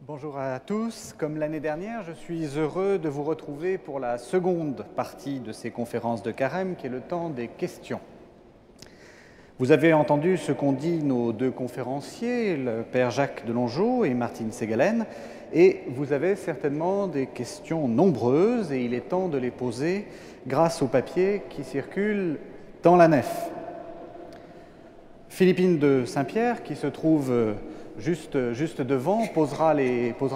Bonjour à tous. Comme l'année dernière, je suis heureux de vous retrouver pour la seconde partie de ces conférences de Carême, qui est le temps des questions. Vous avez entendu ce qu'ont dit nos deux conférenciers, le père Jacques Delongeau et Martine Ségalen, et vous avez certainement des questions nombreuses, et il est temps de les poser grâce au papier qui circule dans la nef. Philippine de Saint-Pierre, qui se trouve juste devant, posera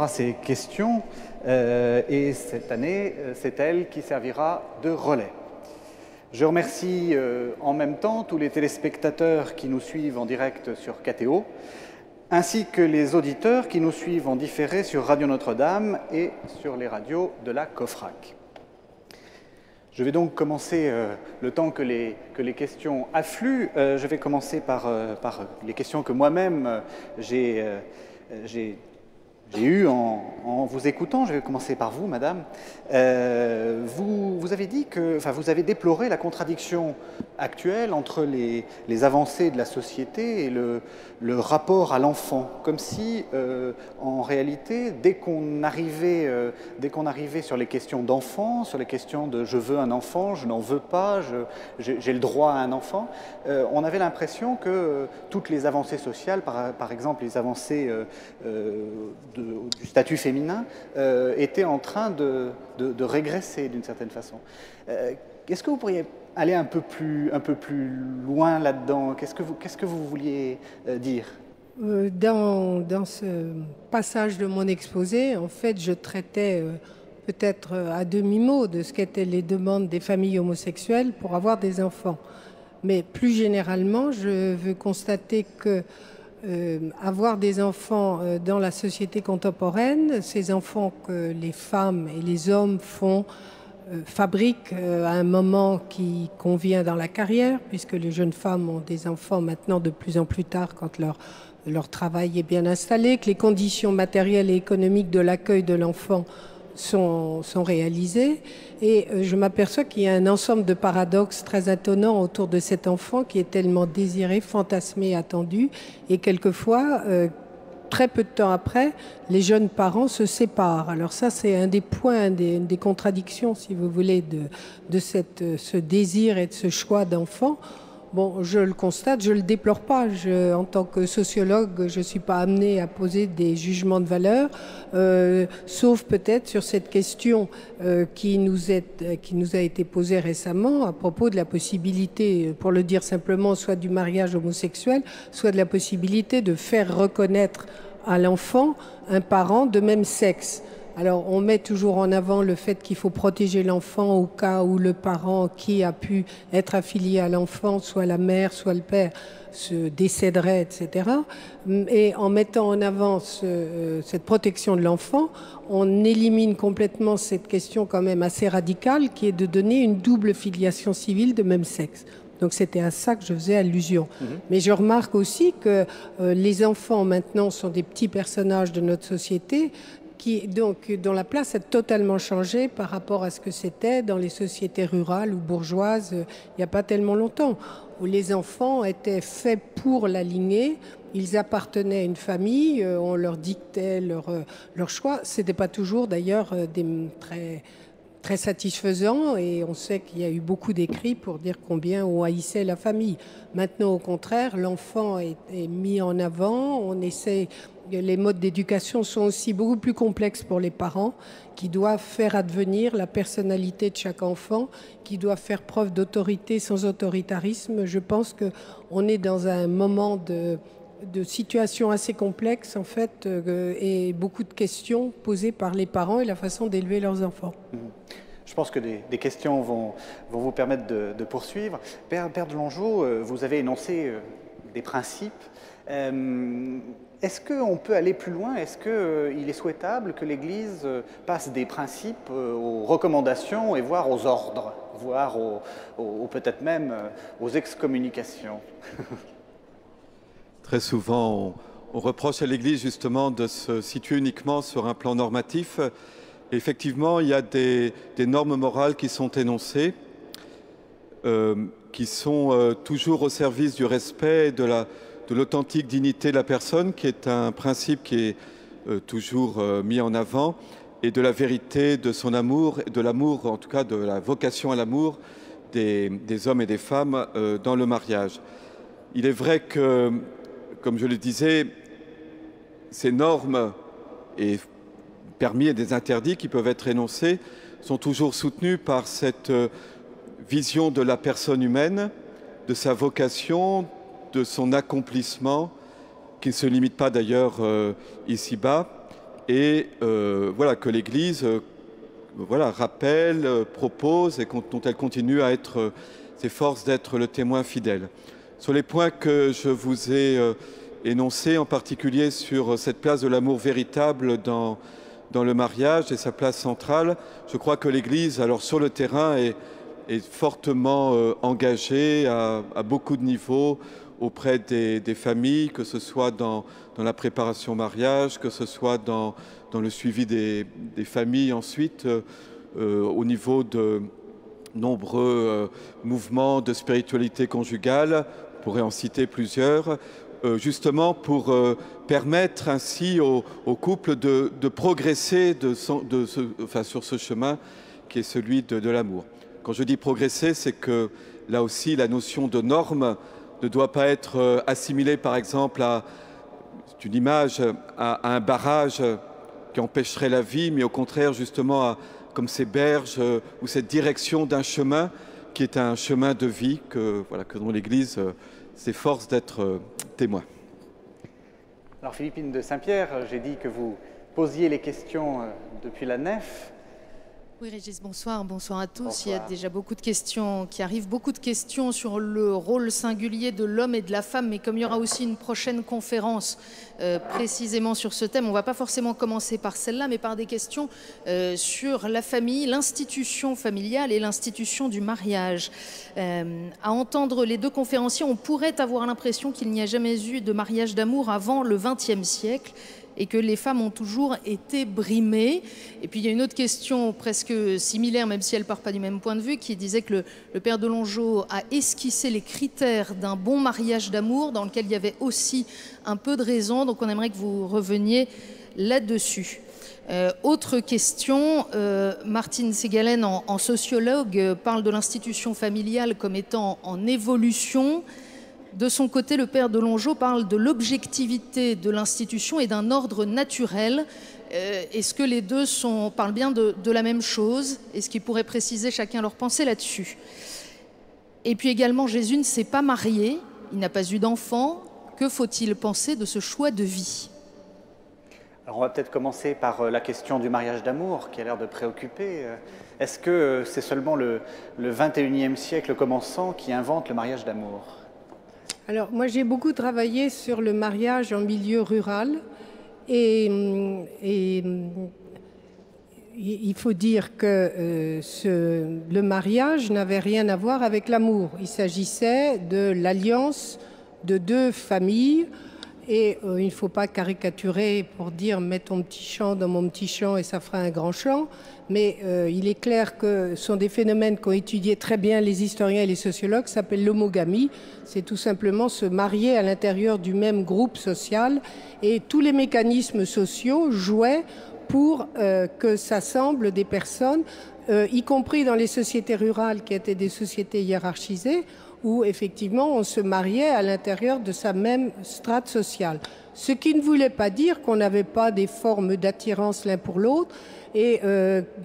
ses questions et cette année, c'est elle qui servira de relais. Je remercie en même temps tous les téléspectateurs qui nous suivent en direct sur KTO, ainsi que les auditeurs qui nous suivent en différé sur Radio Notre-Dame et sur les radios de la COFRAC. Je vais donc commencer, le temps que les questions affluent, je vais commencer par les questions que moi-même j'ai eues en vous écoutant. Je vais commencer par vous, madame. Vous avez dit vous avez déploré la contradiction actuelle entre les avancées de la société et le rapport à l'enfant, comme si, en réalité, dès qu'on arrivait sur les questions d'enfant, sur les questions de « je veux un enfant »,« je n'en veux pas »,« j'ai le droit à un enfant », on avait l'impression que toutes les avancées sociales, par exemple les avancées du statut féminin, étaient en train de régresser d'une certaine façon. Est-ce que vous pourriez aller un peu plus loin là-dedans? Qu'est-ce que vous vouliez dire? Dans ce passage de mon exposé, en fait, je traitais peut-être à demi-mot de ce qu'étaient les demandes des familles homosexuelles pour avoir des enfants. Mais plus généralement, je veux constater que avoir des enfants dans la société contemporaine, ces enfants que les femmes et les hommes fabriquent à un moment qui convient dans la carrière, puisque les jeunes femmes ont des enfants maintenant de plus en plus tard quand leur travail est bien installé, que les conditions matérielles et économiques de l'accueil de l'enfant sont réalisées. Et je m'aperçois qu'il y a un ensemble de paradoxes très étonnants autour de cet enfant qui est tellement désiré, fantasmé, attendu, et quelquefois, très peu de temps après, les jeunes parents se séparent. Alors ça, c'est un des points, des contradictions, si vous voulez, de ce désir et de ce choix d'enfant. Bon, je le constate, je ne le déplore pas. En tant que sociologue, je ne suis pas amenée à poser des jugements de valeur, sauf peut-être sur cette question qui nous a été posée récemment à propos de la possibilité, pour le dire simplement, soit du mariage homosexuel, soit de la possibilité de faire reconnaître à l'enfant un parent de même sexe. Alors, on met toujours en avant le fait qu'il faut protéger l'enfant au cas où le parent qui a pu être affilié à l'enfant, soit la mère, soit le père, se décéderait, etc. Et en mettant en avant cette protection de l'enfant, on élimine complètement cette question quand même assez radicale qui est de donner une double filiation civile de même sexe. Donc c'était à ça que je faisais allusion. Mais je remarque aussi que les enfants maintenant sont des petits personnages de notre société dont la place a totalement changé par rapport à ce que c'était dans les sociétés rurales ou bourgeoises il n'y a pas tellement longtemps, où les enfants étaient faits pour la lignée, ils appartenaient à une famille, on leur dictait leur choix. Ce n'était pas toujours d'ailleurs très satisfaisant, et on sait qu'il y a eu beaucoup d'écrits pour dire combien on haïssait la famille. Maintenant, au contraire, l'enfant est mis en avant, les modes d'éducation sont aussi beaucoup plus complexes pour les parents, qui doivent faire advenir la personnalité de chaque enfant, qui doivent faire preuve d'autorité sans autoritarisme. Je pense qu'on est dans un moment de situation assez complexe, en fait, et beaucoup de questions posées par les parents et la façon d'élever leurs enfants. Je pense que des questions vont vous permettre de poursuivre. Père Delongeau, vous avez énoncé des principes. Est-ce qu'on peut aller plus loin? Est-ce qu'il est souhaitable que l'Église passe des principes aux recommandations et voire aux ordres, voire peut-être même aux excommunications? Très souvent, on reproche à l'Église justement de se situer uniquement sur un plan normatif. Et effectivement, il y a des normes morales qui sont énoncées, qui sont toujours au service du respect de l'authentique dignité de la personne, qui est un principe qui est toujours mis en avant, et de la vérité de son amour, de l'amour, en tout cas de la vocation à l'amour des hommes et des femmes dans le mariage. Il est vrai que, comme je le disais, ces normes et permis et des interdits qui peuvent être énoncés sont toujours soutenus par cette vision de la personne humaine, de sa vocation, de son accomplissement, qui ne se limite pas d'ailleurs ici-bas, et voilà, que l'Église rappelle, propose et dont elle continue à être, s'efforce d'être le témoin fidèle. Sur les points que je vous ai énoncés, en particulier sur cette place de l'amour véritable dans le mariage et sa place centrale, je crois que l'Église, alors sur le terrain, est fortement engagée à beaucoup de niveaux auprès des familles, que ce soit dans la préparation au mariage, que ce soit dans le suivi des familles ensuite, au niveau de nombreux mouvements de spiritualité conjugale, on pourrait en citer plusieurs, justement pour permettre ainsi au couple de progresser sur ce chemin qui est celui de l'amour. Quand je dis progresser, c'est que là aussi la notion de norme ne doit pas être assimilée par exemple c'est une image, à un barrage qui empêcherait la vie, mais au contraire justement comme ces berges ou cette direction d'un chemin qui est un chemin de vie que dont l'Église s'efforce d'être témoin. Alors Philippine de Saint-Pierre, j'ai dit que vous posiez les questions depuis la nef. Oui Régis, bonsoir à tous. Bonsoir. Il y a déjà beaucoup de questions qui arrivent, beaucoup de questions sur le rôle singulier de l'homme et de la femme, mais comme il y aura aussi une prochaine conférence précisément sur ce thème, on ne va pas forcément commencer par celle-là, mais par des questions sur la famille, l'institution familiale et l'institution du mariage. À entendre les deux conférenciers, on pourrait avoir l'impression qu'il n'y a jamais eu de mariage d'amour avant le XXe siècle, et que les femmes ont toujours été brimées. Et puis il y a une autre question presque similaire, même si elle ne part pas du même point de vue, qui disait que le père Delongeau a esquissé les critères d'un bon mariage d'amour, dans lequel il y avait aussi un peu de raison. Donc on aimerait que vous reveniez là-dessus. Autre question, Martine Ségalen, en sociologue, parle de l'institution familiale comme étant en évolution. De son côté, le père Delongeau parle de l'objectivité de l'institution et d'un ordre naturel. Est-ce que les deux parlent bien de la même chose? Est-ce qu'ils pourraient préciser chacun leur pensée là-dessus? Et puis également, Jésus ne s'est pas marié, il n'a pas eu d'enfant. Que faut-il penser de ce choix de vie? Alors on va peut-être commencer par la question du mariage d'amour qui a l'air de préoccuper. Est-ce que c'est seulement le 21e siècle commençant qui invente le mariage d'amour? Alors, moi, j'ai beaucoup travaillé sur le mariage en milieu rural et il faut dire que le mariage n'avait rien à voir avec l'amour. Il s'agissait de l'alliance de deux familles et il ne faut pas caricaturer pour dire « mets ton petit champ dans mon petit champ et ça fera un grand champ ». Mais il est clair que ce sont des phénomènes qu'ont étudié très bien les historiens et les sociologues, ça s'appelle l'homogamie. C'est tout simplement se marier à l'intérieur du même groupe social. Et tous les mécanismes sociaux jouaient pour que s'assemblent des personnes, y compris dans les sociétés rurales qui étaient des sociétés hiérarchisées, où effectivement on se mariait à l'intérieur de sa même strate sociale. Ce qui ne voulait pas dire qu'on n'avait pas des formes d'attirance l'un pour l'autre. Et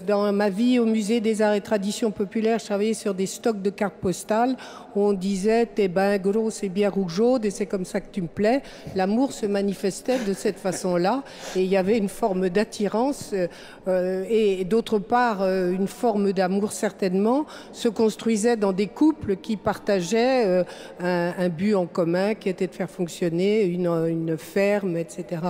dans ma vie au musée des arts et traditions populaires, je travaillais sur des stocks de cartes postales où on disait « t'es ben gros, c'est bien rougeaude et c'est comme ça que tu me plais ». L'amour se manifestait de cette façon-là et il y avait une forme d'attirance et d'autre part une forme d'amour certainement se construisait dans des couples qui partageaient un but en commun qui était de faire fonctionner une ferme, etc.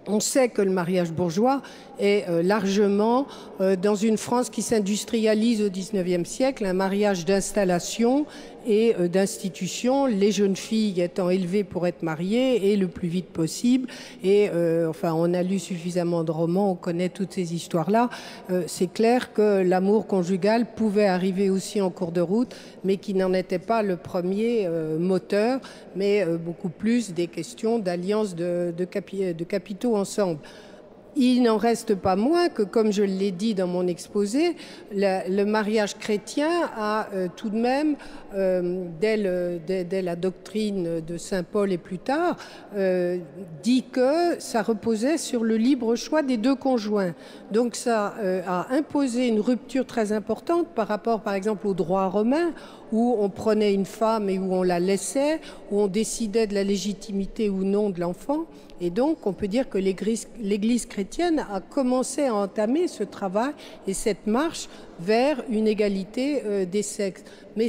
On sait que le mariage bourgeois est largement, dans une France qui s'industrialise au XIXe siècle, un mariage d'installation et d'institution, les jeunes filles étant élevées pour être mariées et le plus vite possible. Et enfin, on a lu suffisamment de romans, on connaît toutes ces histoires-là. C'est clair que l'amour conjugal pouvait arriver aussi en cours de route, mais qui n'en était pas le premier moteur, mais beaucoup plus des questions d'alliance de capitaux ensemble. Il n'en reste pas moins que, comme je l'ai dit dans mon exposé, le mariage chrétien a tout de même, dès la doctrine de saint Paul et plus tard, dit que ça reposait sur le libre choix des deux conjoints. Donc ça a imposé une rupture très importante par rapport, par exemple, au droit romain, où on prenait une femme et où on la laissait, où on décidait de la légitimité ou non de l'enfant. Et donc, on peut dire que l'Église chrétienne a commencé à entamer ce travail et cette marche vers une égalité des sexes. Mais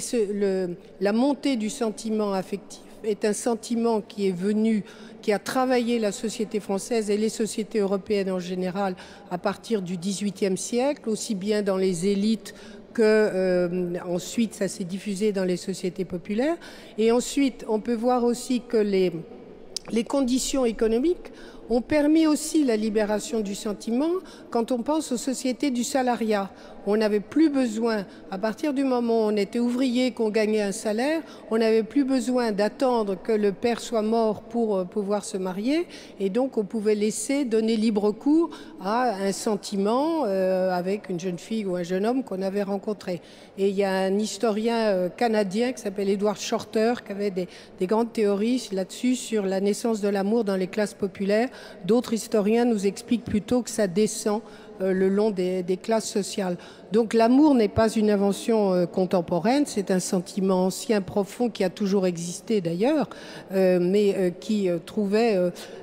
la montée du sentiment affectif est un sentiment qui est venu, qui a travaillé la société française et les sociétés européennes en général à partir du XVIIIe siècle, aussi bien dans les élites que ensuite ça s'est diffusé dans les sociétés populaires. Et ensuite, on peut voir aussi que les conditions économiques ont permis aussi la libération du sentiment quand on pense aux sociétés du salariat. On n'avait plus besoin, à partir du moment où on était ouvrier, qu'on gagnait un salaire, on n'avait plus besoin d'attendre que le père soit mort pour pouvoir se marier. Et donc, on pouvait laisser donner libre cours à un sentiment avec une jeune fille ou un jeune homme qu'on avait rencontré. Et il y a un historien canadien qui s'appelle Edward Shorter qui avait des grandes théories là-dessus sur la naissance de l'amour dans les classes populaires. D'autres historiens nous expliquent plutôt que ça descend le long des classes sociales. Donc l'amour n'est pas une invention contemporaine, c'est un sentiment ancien, profond, qui a toujours existé d'ailleurs, mais qui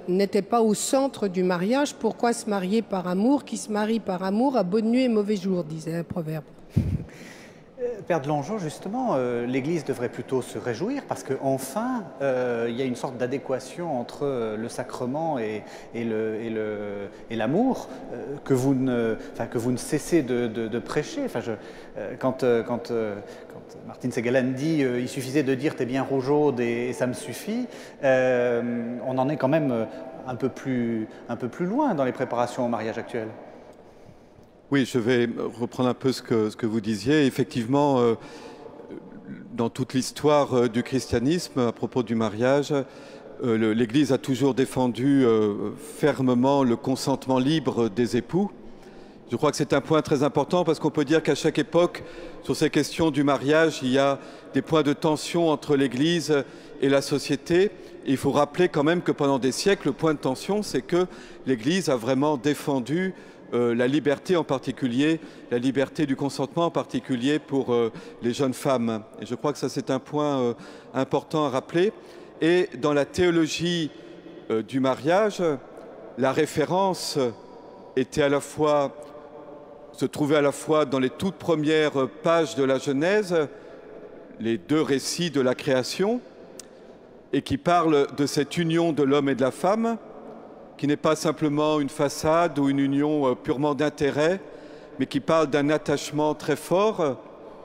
n'était pas au centre du mariage. Pourquoi se marier par amour? Qui se marie par amour a bonne nuit et mauvais jour, disait un proverbe. Père de Langeot, justement, l'Église devrait plutôt se réjouir parce qu'enfin, il y a une sorte d'adéquation entre le sacrement et l'amour que vous ne cessez de prêcher. Enfin, quand Martine Segalen dit « il suffisait de dire « t'es bien rougeaude et ça me suffit », on en est quand même un peu plus loin dans les préparations au mariage actuel. Oui, je vais reprendre un peu ce que vous disiez. Effectivement, dans toute l'histoire du christianisme, à propos du mariage, l'Église a toujours défendu fermement le consentement libre des époux. Je crois que c'est un point très important parce qu'on peut dire qu'à chaque époque, sur ces questions du mariage, il y a des points de tension entre l'Église et la société. Et il faut rappeler quand même que pendant des siècles, le point de tension, c'est que l'Église a vraiment défendu la liberté en particulier, la liberté du consentement en particulier pour les jeunes femmes. Et je crois que ça c'est un point important à rappeler. Et dans la théologie du mariage, la référence se trouvait à la fois dans les toutes premières pages de la Genèse, les deux récits de la création, et qui parlent de cette union de l'homme et de la femme, qui n'est pas simplement une façade ou une union purement d'intérêt, mais qui parle d'un attachement très fort.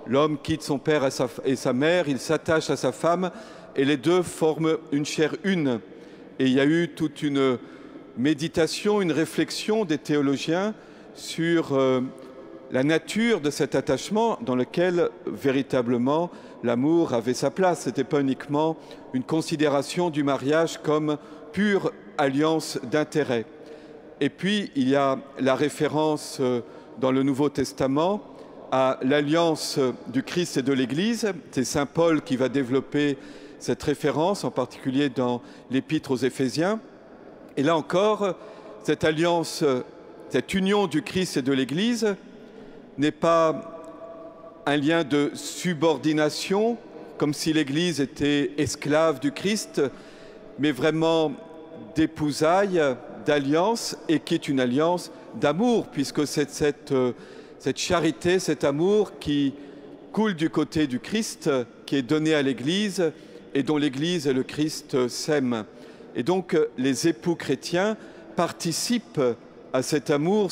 L'homme quitte son père et sa mère, il s'attache à sa femme, et les deux forment une chair une. Et il y a eu toute une méditation, une réflexion des théologiens sur la nature de cet attachement dans lequel véritablement l'amour avait sa place. Ce n'était pas uniquement une considération du mariage comme pure alliance d'intérêt. Et puis, il y a la référence dans le Nouveau Testament à l'alliance du Christ et de l'Église. C'est saint Paul qui va développer cette référence, en particulier dans l'Épître aux Éphésiens. Et là encore, cette alliance, cette union du Christ et de l'Église n'est pas un lien de subordination, comme si l'Église était esclave du Christ, mais vraiment d'épousailles, d'alliance, et qui est une alliance d'amour, puisque c'est cette charité, cet amour qui coule du côté du Christ, qui est donné à l'Église, et dont l'Église et le Christ s'aiment. Et donc les époux chrétiens participent à cet amour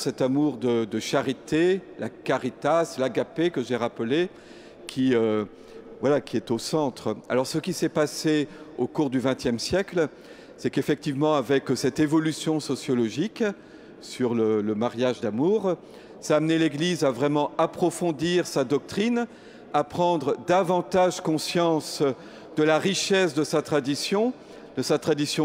de charité, la caritas, l'agapé que j'ai rappelé, qui est au centre. Alors ce qui s'est passé au cours du XXe siècle, c'est qu'effectivement avec cette évolution sociologique sur le mariage d'amour, ça a amené l'Église à vraiment approfondir sa doctrine, à prendre davantage conscience de la richesse de sa tradition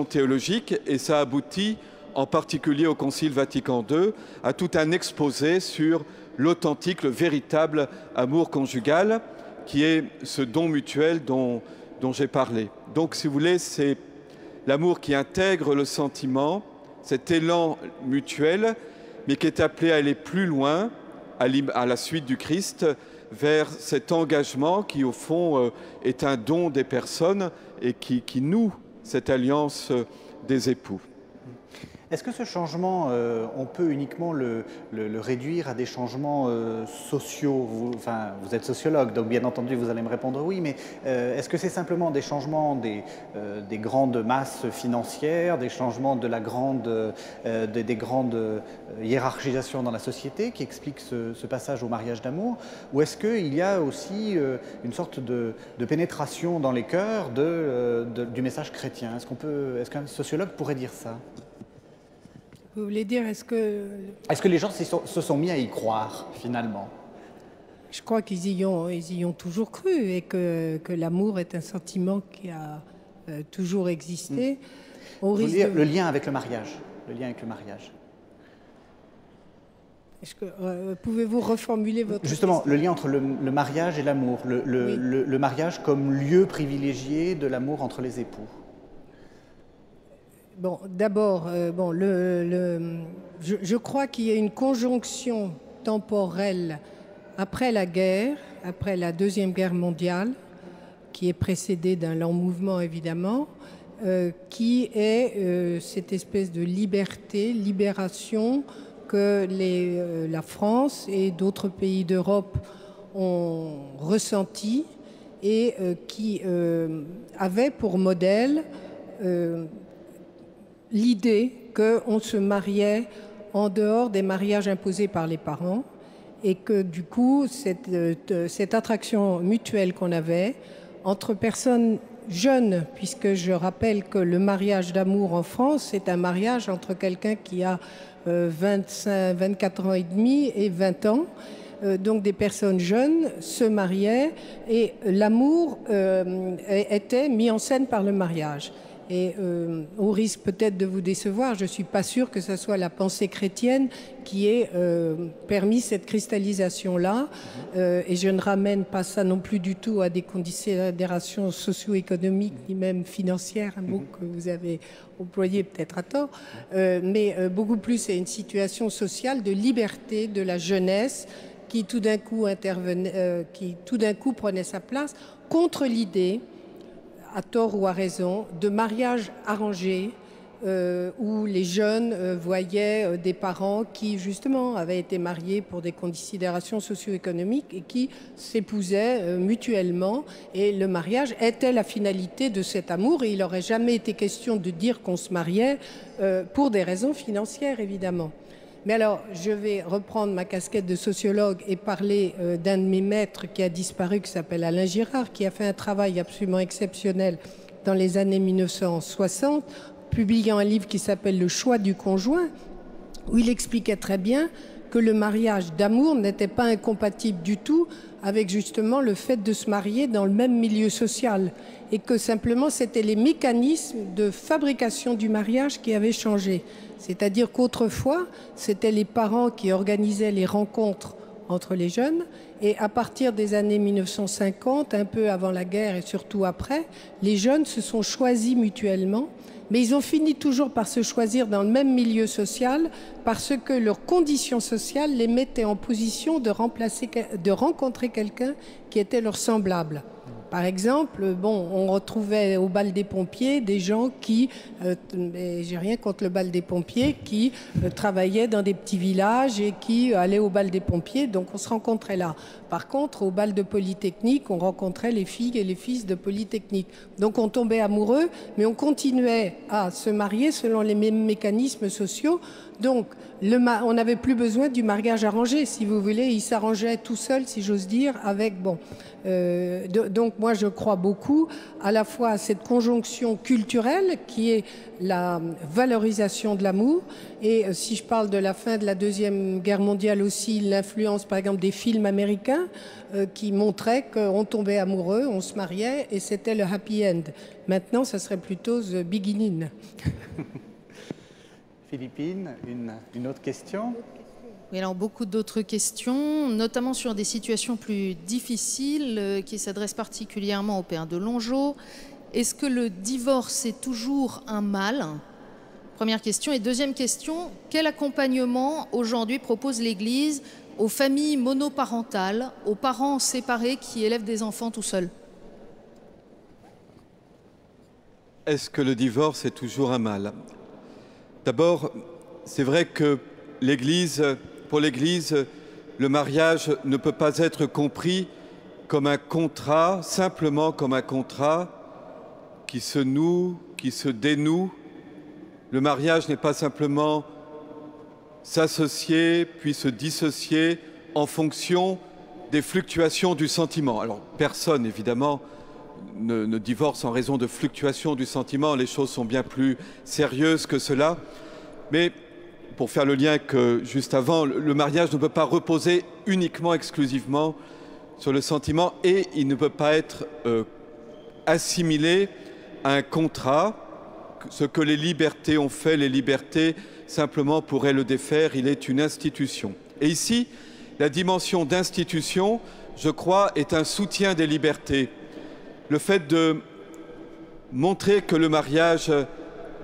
théologique, et ça aboutit en particulier au Concile Vatican II à tout un exposé sur l'authentique, le véritable amour conjugal, qui est ce don mutuel dont j'ai parlé. Donc, si vous voulez, c'est l'amour qui intègre le sentiment, cet élan mutuel, mais qui est appelé à aller plus loin, à la suite du Christ, vers cet engagement qui, au fond, est un don des personnes et qui noue cette alliance des époux. Est-ce que ce changement, on peut uniquement le réduire à des changements sociaux? Vous êtes sociologue, donc bien entendu vous allez me répondre oui, mais est-ce que c'est simplement des changements des grandes masses financières, des changements de des grandes hiérarchisations dans la société qui expliquent ce passage au mariage d'amour? Ou est-ce qu'il y a aussi une sorte de pénétration dans les cœurs du message chrétien? Est-ce qu'un sociologue pourrait dire ça? Vous voulez dire, est-ce que les gens se sont mis à y croire, finalement? Je crois qu'ils y ont toujours cru, et que l'amour est un sentiment qui a toujours existé. Le lien avec le mariage. Pouvez-vous reformuler votre Justement, question? le lien entre le mariage et l'amour, le mariage comme lieu privilégié de l'amour entre les époux. Bon, d'abord, je crois qu'il y a une conjonction temporelle après la guerre, après la Deuxième Guerre mondiale, qui est précédée d'un lent mouvement évidemment, qui est cette espèce de libération que la France et d'autres pays d'Europe ont ressenti, et qui avait pour modèle l'idée qu'on se mariait en dehors des mariages imposés par les parents, et que du coup, cette attraction mutuelle qu'on avait entre personnes jeunes, puisque je rappelle que le mariage d'amour en France, c'est un mariage entre quelqu'un qui a 24 ans et demi et 20 ans, donc des personnes jeunes se mariaient, et l'amour était mis en scène par le mariage. Et au risque peut-être de vous décevoir, je ne suis pas sûre que ce soit la pensée chrétienne qui ait permis cette cristallisation-là. Et je ne ramène pas ça non plus du tout à des considérations socio-économiques ni même financières, un mot que vous avez employé peut-être à tort, mais beaucoup plus à une situation sociale de liberté de la jeunesse qui tout d'un coup prenait sa place contre l'idée, à tort ou à raison, de mariage arrangé, où les jeunes voyaient des parents qui, justement, avaient été mariés pour des considérations socio-économiques et qui s'épousaient mutuellement. Et le mariage était la finalité de cet amour, et il n'aurait jamais été question de dire qu'on se mariait pour des raisons financières, évidemment. Mais alors, je vais reprendre ma casquette de sociologue et parler d'un de mes maîtres qui a disparu, qui s'appelle Alain Girard, qui a fait un travail absolument exceptionnel dans les années 1960, publiant un livre qui s'appelle « Le choix du conjoint », où il expliquait très bien que le mariage d'amour n'était pas incompatible du tout avec justement le fait de se marier dans le même milieu social, et que simplement c'était les mécanismes de fabrication du mariage qui avaient changé. C'est-à-dire qu'autrefois, c'était les parents qui organisaient les rencontres entre les jeunes. Et à partir des années 1950, un peu avant la guerre et surtout après, les jeunes se sont choisis mutuellement. Mais ils ont fini toujours par se choisir dans le même milieu social parce que leurs conditions sociales les mettaient en position de rencontrer quelqu'un qui était leur semblable. Par exemple, bon, on retrouvait au bal des pompiers des gens qui, j'ai rien contre le bal des pompiers, qui travaillaient dans des petits villages et qui allaient au bal des pompiers, donc on se rencontrait là. Par contre, au bal de Polytechnique, on rencontrait les filles et les fils de Polytechnique. Donc on tombait amoureux, mais on continuait à se marier selon les mêmes mécanismes sociaux. Donc on n'avait plus besoin du mariage arrangé, si vous voulez. Il s'arrangeait tout seul, si j'ose dire, avec, bon... donc moi je crois beaucoup à la fois à cette conjonction culturelle qui est la valorisation de l'amour, et si je parle de la fin de la Deuxième Guerre mondiale aussi, l'influence par exemple des films américains qui montraient qu'on tombait amoureux, on se mariait et c'était le happy end. Maintenant ça serait plutôt the beginning. Philippine, une autre question? Oui, alors beaucoup d'autres questions, notamment sur des situations plus difficiles qui s'adressent particulièrement au père de Longeau. Est-ce que le divorce est toujours un mal? Première question. Et deuxième question, quel accompagnement aujourd'hui propose l'Église aux familles monoparentales, aux parents séparés qui élèvent des enfants tout seuls? Est-ce que le divorce est toujours un mal? D'abord, c'est vrai que pour l'Église, le mariage ne peut pas être compris comme un contrat, simplement comme un contrat qui se noue, qui se dénoue. Le mariage n'est pas simplement s'associer puis se dissocier en fonction des fluctuations du sentiment. Alors, personne, évidemment, ne divorce en raison de fluctuations du sentiment. Les choses sont bien plus sérieuses que cela. Mais pour faire le lien que juste avant, le mariage ne peut pas reposer uniquement, exclusivement sur le sentiment, et il ne peut pas être assimilé à un contrat. Ce que les libertés ont fait, les libertés simplement pourraient le défaire. Il est une institution. Et ici, la dimension d'institution, je crois, est un soutien des libertés. Le fait de montrer que le mariage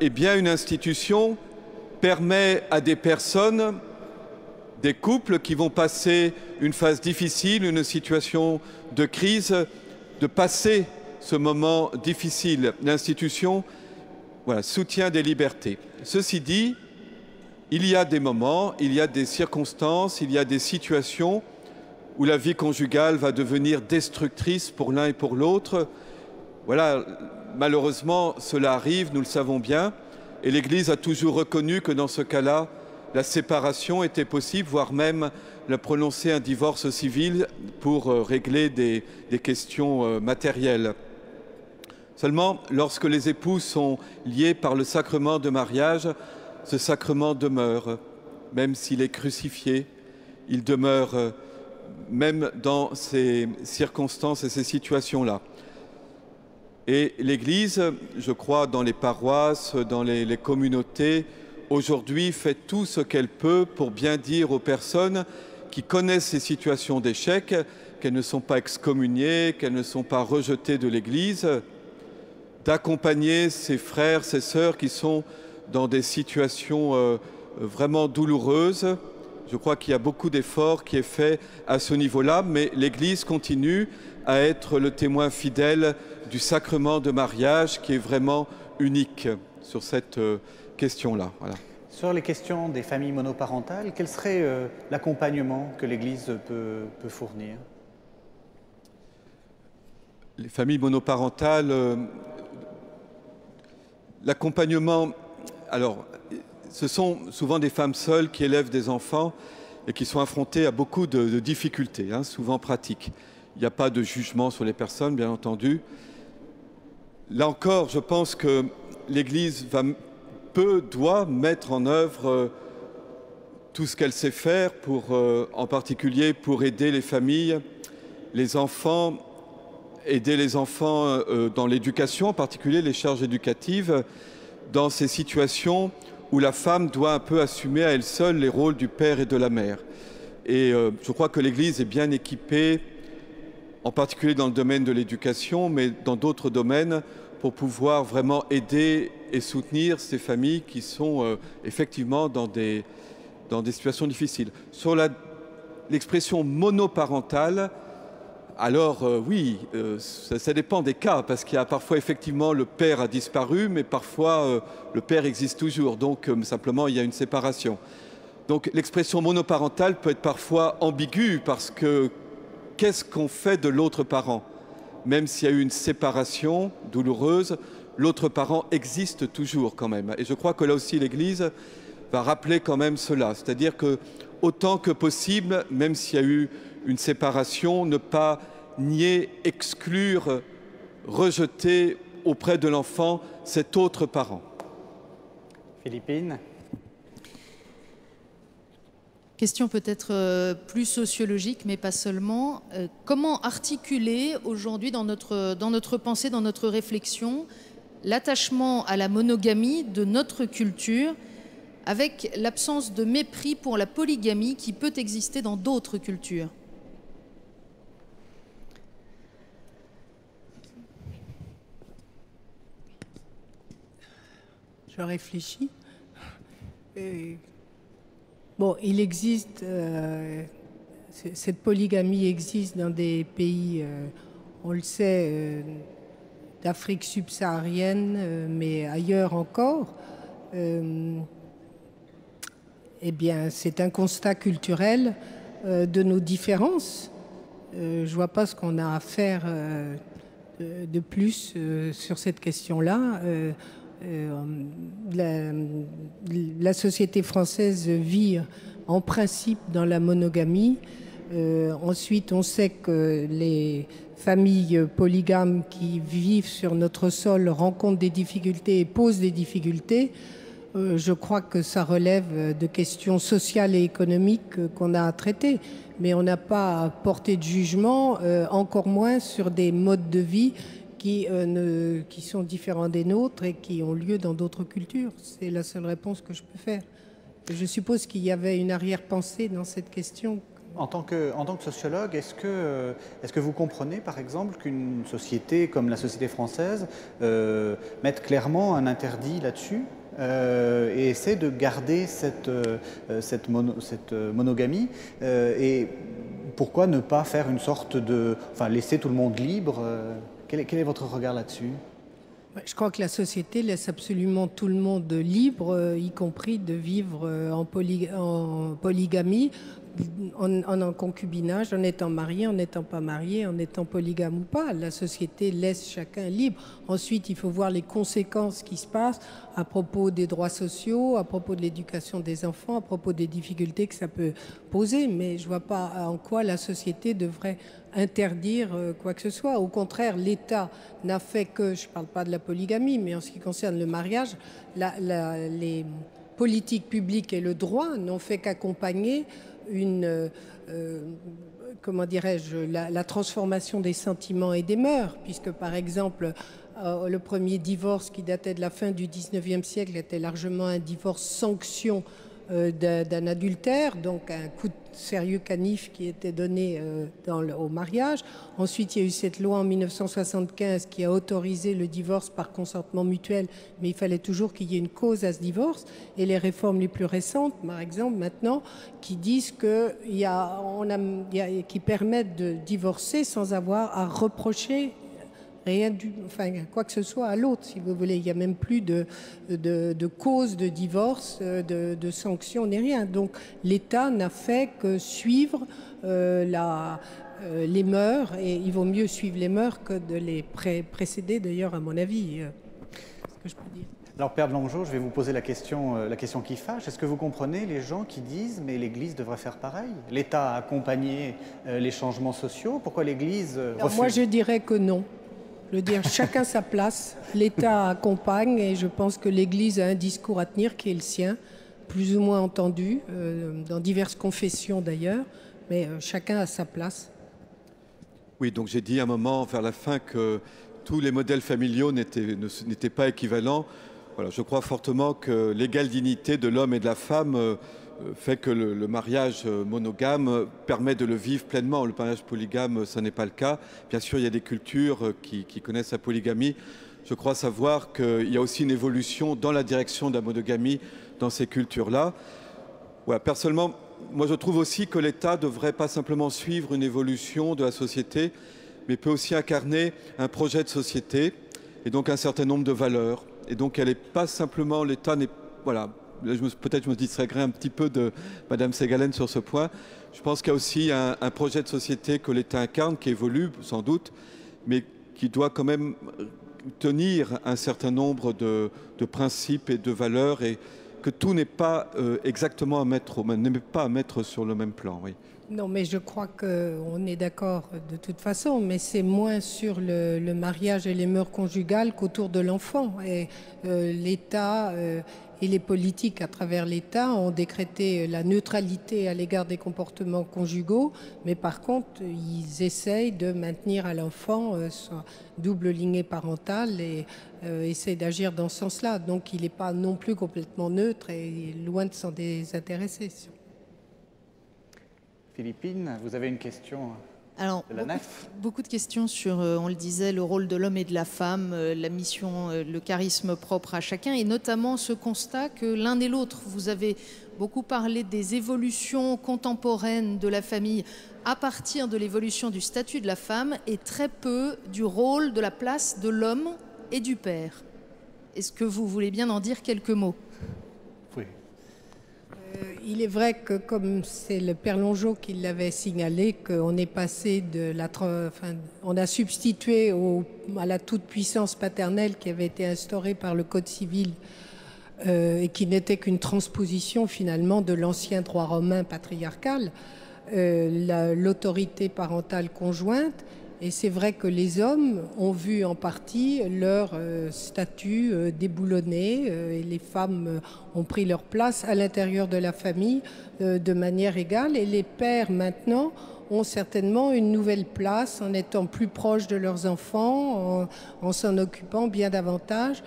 est bien une institution permet à des personnes, des couples qui vont passer une phase difficile, une situation de crise, de passer ce moment difficile. L'institution, voilà, soutient des libertés. Ceci dit, il y a des moments, il y a des circonstances, il y a des situations où la vie conjugale va devenir destructrice pour l'un et pour l'autre. Voilà, malheureusement, cela arrive, nous le savons bien. Et l'Église a toujours reconnu que dans ce cas-là, la séparation était possible, voire même prononcer un divorce civil pour régler des questions matérielles. Seulement, lorsque les époux sont liés par le sacrement de mariage, ce sacrement demeure, même s'il est crucifié, il demeure même dans ces circonstances et ces situations-là. Et l'Église, je crois, dans les paroisses, dans les communautés, aujourd'hui fait tout ce qu'elle peut pour bien dire aux personnes qui connaissent ces situations d'échec, qu'elles ne sont pas excommuniées, qu'elles ne sont pas rejetées de l'Église, d'accompagner ces frères, ces sœurs qui sont dans des situations vraiment douloureuses. Je crois qu'il y a beaucoup d'efforts qui est fait à ce niveau-là, mais l'Église continue à être le témoin fidèle du sacrement de mariage qui est vraiment unique sur cette question-là. Voilà. Sur les questions des familles monoparentales, quel serait l'accompagnement que l'Église peut fournir? Les familles monoparentales, l'accompagnement, alors, ce sont souvent des femmes seules qui élèvent des enfants et qui sont affrontées à beaucoup de difficultés, souvent pratiques. Il n'y a pas de jugement sur les personnes, bien entendu. Là encore, je pense que l'Église doit mettre en œuvre tout ce qu'elle sait faire, en particulier pour aider les familles, les enfants, aider les enfants dans l'éducation, en particulier les charges éducatives, dans ces situations où la femme doit un peu assumer à elle seule les rôles du père et de la mère. Et je crois que l'Église est bien équipée, en particulier dans le domaine de l'éducation, mais dans d'autres domaines, pour pouvoir vraiment aider et soutenir ces familles qui sont effectivement dans des situations difficiles. Sur l'expression monoparentale, alors oui, ça dépend des cas, parce qu'il y a parfois effectivement le père a disparu, mais parfois le père existe toujours, donc simplement il y a une séparation. Donc l'expression monoparentale peut être parfois ambiguë, parce que qu'est-ce qu'on fait de l'autre parent? Même s'il y a eu une séparation douloureuse, l'autre parent existe toujours quand même. Et je crois que là aussi l'Église va rappeler quand même cela, c'est-à-dire que autant que possible, même s'il y a eu une séparation, ne pas nier, exclure, rejeter auprès de l'enfant cet autre parent. Philippine. Question peut-être plus sociologique, mais pas seulement. Comment articuler aujourd'hui dans notre pensée, dans notre réflexion, l'attachement à la monogamie de notre culture avec l'absence de mépris pour la polygamie qui peut exister dans d'autres cultures? Je réfléchis. Bon, il existe, cette polygamie existe dans des pays, on le sait, d'Afrique subsaharienne, mais ailleurs encore. Eh bien, c'est un constat culturel de nos différences. Je ne vois pas ce qu'on a à faire de plus sur cette question-là. La société française vit en principe dans la monogamie. Ensuite, on sait que les familles polygames qui vivent sur notre sol rencontrent des difficultés et posent des difficultés. Je crois que ça relève de questions sociales et économiques qu'on a à traiter. Mais on n'a pas à porter de jugement, encore moins sur des modes de vie qui sont différents des nôtres et qui ont lieu dans d'autres cultures. C'est la seule réponse que je peux faire. Je suppose qu'il y avait une arrière-pensée dans cette question. En tant que sociologue, est-ce que vous comprenez, par exemple, qu'une société comme la société française mette clairement un interdit là-dessus et essaie de garder cette monogamie et pourquoi ne pas faire une sorte de... Enfin, laisser tout le monde libre quel est votre regard là-dessus? Je crois que la société laisse absolument tout le monde libre, y compris de vivre en polygamie, en concubinage, en étant marié, en n'étant pas marié, en étant polygame ou pas. La société laisse chacun libre. Ensuite, il faut voir les conséquences qui se passent à propos des droits sociaux, à propos de l'éducation des enfants, à propos des difficultés que ça peut poser. Mais je ne vois pas en quoi la société devrait interdire quoi que ce soit. Au contraire, l'État n'a fait que, je ne parle pas de la polygamie, mais en ce qui concerne le mariage, les politiques publiques et le droit n'ont fait qu'accompagner comment dirais-je, la transformation des sentiments et des mœurs, puisque par exemple le premier divorce qui datait de la fin du 19e siècle était largement un divorce sanction d'un adultère, donc un coup de sérieux canif qui était donné au mariage. Ensuite, il y a eu cette loi en 1975 qui a autorisé le divorce par consentement mutuel, mais il fallait toujours qu'il y ait une cause à ce divorce. Et les réformes les plus récentes, par exemple, maintenant, qui disent qui permettent de divorcer sans avoir à reprocher quoi que ce soit à l'autre, si vous voulez. Il n'y a même plus de cause de divorce, de sanctions, ni rien. Donc l'État n'a fait que suivre les mœurs, et il vaut mieux suivre les mœurs que de les précéder, d'ailleurs, à mon avis. C'est ce que je peux dire. Alors, Père de Longeau, je vais vous poser la question qui fâche. Est-ce que vous comprenez les gens qui disent « mais l'Église devrait faire pareil ». L'État a accompagné les changements sociaux. Pourquoi l'Église refuse ? Moi, je dirais que non. Je veux dire, chacun sa place, l'État accompagne, et je pense que l'Église a un discours à tenir qui est le sien, plus ou moins entendu, dans diverses confessions d'ailleurs, mais chacun a sa place. Oui, donc j'ai dit à un moment, vers la fin, que tous les modèles familiaux n'étaient pas équivalents. Voilà, je crois fortement que l'égale dignité de l'homme et de la femme fait que le mariage monogame permet de le vivre pleinement. Le mariage polygame, ça n'est pas le cas. Bien sûr, il y a des cultures qui connaissent la polygamie. Je crois savoir qu'il y a aussi une évolution dans la direction de la monogamie dans ces cultures-là. Ouais, personnellement, moi je trouve aussi que l'État ne devrait pas simplement suivre une évolution de la société, mais peut aussi incarner un projet de société et donc un certain nombre de valeurs. Et donc elle n'est pas simplement, l'État n'est... Voilà, peut-être je me distraiterai un petit peu de Madame Segalen sur ce point. Je pense qu'il y a aussi un projet de société que l'État incarne, qui évolue sans doute, mais qui doit quand même tenir un certain nombre de principes et de valeurs, et que tout n'est pas exactement à mettre sur le même plan. Oui. Non, mais je crois qu'on est d'accord de toute façon, mais c'est moins sur le mariage et les mœurs conjugales qu'autour de l'enfant. Et l'État et les politiques à travers l'État ont décrété la neutralité à l'égard des comportements conjugaux, mais par contre, ils essayent de maintenir à l'enfant sa double lignée parentale et essayent d'agir dans ce sens-là. Donc il n'est pas non plus complètement neutre et loin de s'en désintéresser. Philippine, vous avez une question Alors, de la nef ? Beaucoup de questions sur, on le disait, le rôle de l'homme et de la femme, la mission, le charisme propre à chacun, et notamment ce constat que l'un et l'autre, vous avez beaucoup parlé des évolutions contemporaines de la famille à partir de l'évolution du statut de la femme et très peu du rôle, de la place de l'homme et du père. Est-ce que vous voulez bien en dire quelques mots ? Oui. Il est vrai que, comme c'est le père Longeau qui l'avait signalé, qu'on est passé on a substitué à la toute-puissance paternelle qui avait été instaurée par le Code civil et qui n'était qu'une transposition finalement de l'ancien droit romain patriarcal, l'autorité parentale conjointe. Et c'est vrai que les hommes ont vu en partie leur statut déboulonné et les femmes ont pris leur place à l'intérieur de la famille de manière égale. Et les pères maintenant ont certainement une nouvelle place en étant plus proches de leurs enfants, en s'en occupant bien davantage.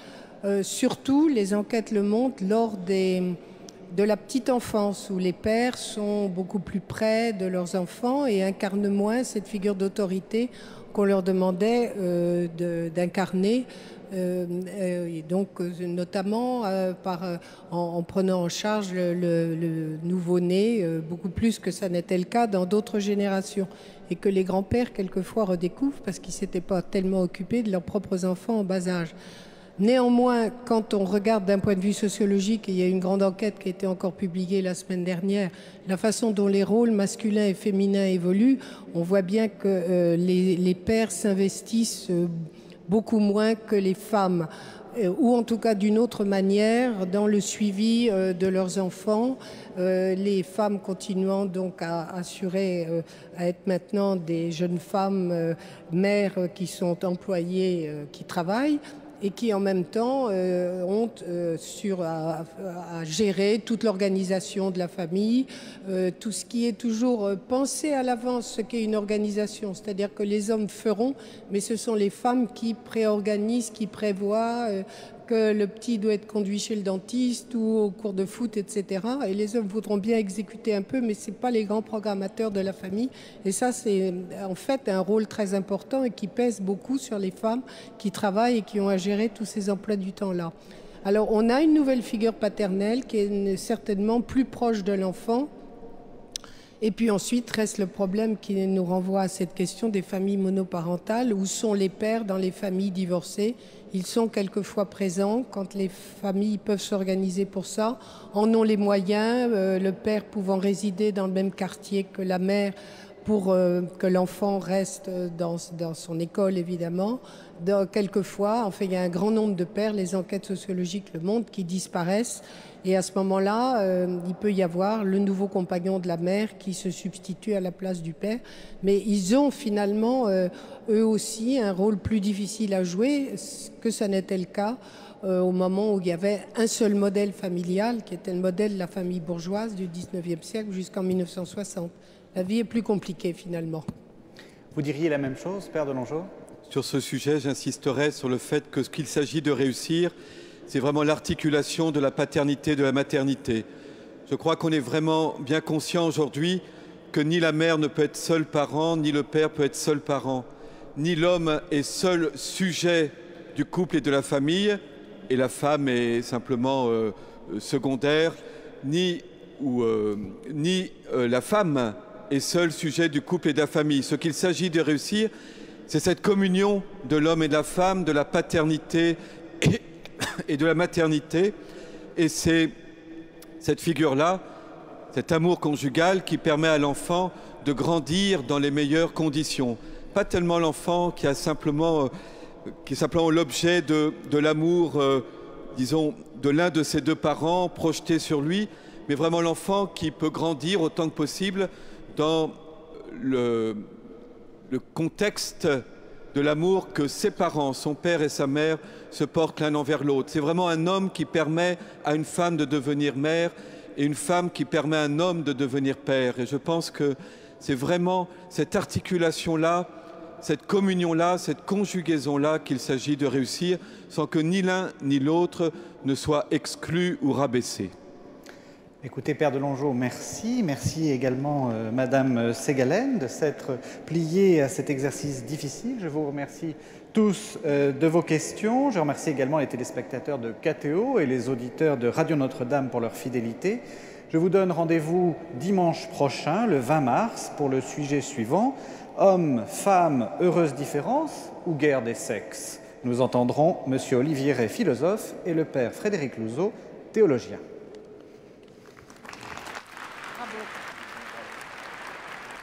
Surtout, les enquêtes le montrent, lors de la petite enfance, où les pères sont beaucoup plus près de leurs enfants et incarnent moins cette figure d'autorité qu'on leur demandait d'incarner, et donc notamment en prenant en charge le nouveau-né, beaucoup plus que ça n'était le cas dans d'autres générations, et que les grands-pères quelquefois redécouvrent parce qu'ils ne s'étaient pas tellement occupés de leurs propres enfants en bas âge. Néanmoins, quand on regarde d'un point de vue sociologique, et il y a une grande enquête qui a été encore publiée la semaine dernière, la façon dont les rôles masculins et féminins évoluent, on voit bien que les pères s'investissent beaucoup moins que les femmes, ou en tout cas d'une autre manière dans le suivi de leurs enfants, les femmes continuant donc à assurer, à être maintenant des jeunes femmes mères qui sont employées, qui travaillent, et qui en même temps ont à gérer toute l'organisation de la famille, tout ce qui est toujours pensé à l'avance, ce qu'est une organisation. C'est-à-dire que les hommes feront, mais ce sont les femmes qui préorganisent, qui prévoient que le petit doit être conduit chez le dentiste ou au cours de foot, etc. Et les hommes voudront bien exécuter un peu, mais ce n'est pas les grands programmateurs de la famille. Et ça, c'est en fait un rôle très important et qui pèse beaucoup sur les femmes qui travaillent et qui ont à gérer tous ces emplois du temps-là. Alors, on a une nouvelle figure paternelle qui est certainement plus proche de l'enfant. Et puis ensuite, reste le problème qui nous renvoie à cette question des familles monoparentales. Où sont les pères dans les familles divorcées ? Ils sont quelquefois présents quand les familles peuvent s'organiser pour ça, en ont les moyens, le père pouvant résider dans le même quartier que la mère pour que l'enfant reste dans son école, évidemment. Quelquefois, enfin, il y a un grand nombre de pères, les enquêtes sociologiques le montrent, qui disparaissent. Et à ce moment-là, il peut y avoir le nouveau compagnon de la mère qui se substitue à la place du père. Mais ils ont finalement, eux aussi, un rôle plus difficile à jouer que ça n'était le cas au moment où il y avait un seul modèle familial, qui était le modèle de la famille bourgeoise du 19e siècle jusqu'en 1960. La vie est plus compliquée finalement. Vous diriez la même chose, Père Delongeau ? Sur ce sujet, j'insisterai sur le fait que ce qu'il s'agit de réussir, c'est vraiment l'articulation de la paternité et de la maternité. Je crois qu'on est vraiment bien conscient aujourd'hui que ni la mère ne peut être seul parent, ni le père peut être seul parent, ni l'homme est seul sujet du couple et de la famille, et la femme est simplement secondaire, ni la femme est seul sujet du couple et de la famille. Ce qu'il s'agit de réussir, c'est cette communion de l'homme et de la femme, de la paternité et de la maternité, et c'est cette figure-là, cet amour conjugal qui permet à l'enfant de grandir dans les meilleures conditions. Pas tellement l'enfant qui est simplement l'objet de l'amour, disons, de l'un de ses deux parents projeté sur lui, mais vraiment l'enfant qui peut grandir autant que possible dans le contexte de l'amour que ses parents, son père et sa mère, se portent l'un envers l'autre. C'est vraiment un homme qui permet à une femme de devenir mère et une femme qui permet à un homme de devenir père. Et je pense que c'est vraiment cette articulation-là, cette communion-là, cette conjugaison-là qu'il s'agit de réussir sans que ni l'un ni l'autre ne soit exclu ou rabaissé. Écoutez, Père Delongeau, merci. Merci également, Madame Ségalen, de s'être pliée à cet exercice difficile. Je vous remercie tous de vos questions. Je remercie également les téléspectateurs de KTO et les auditeurs de Radio Notre-Dame pour leur fidélité. Je vous donne rendez-vous dimanche prochain, le 20 mars, pour le sujet suivant. Hommes, femmes, heureuse différence ou guerre des sexes? Nous entendrons M. Olivier Rey, philosophe, et le Père Frédéric Louzeau, théologien.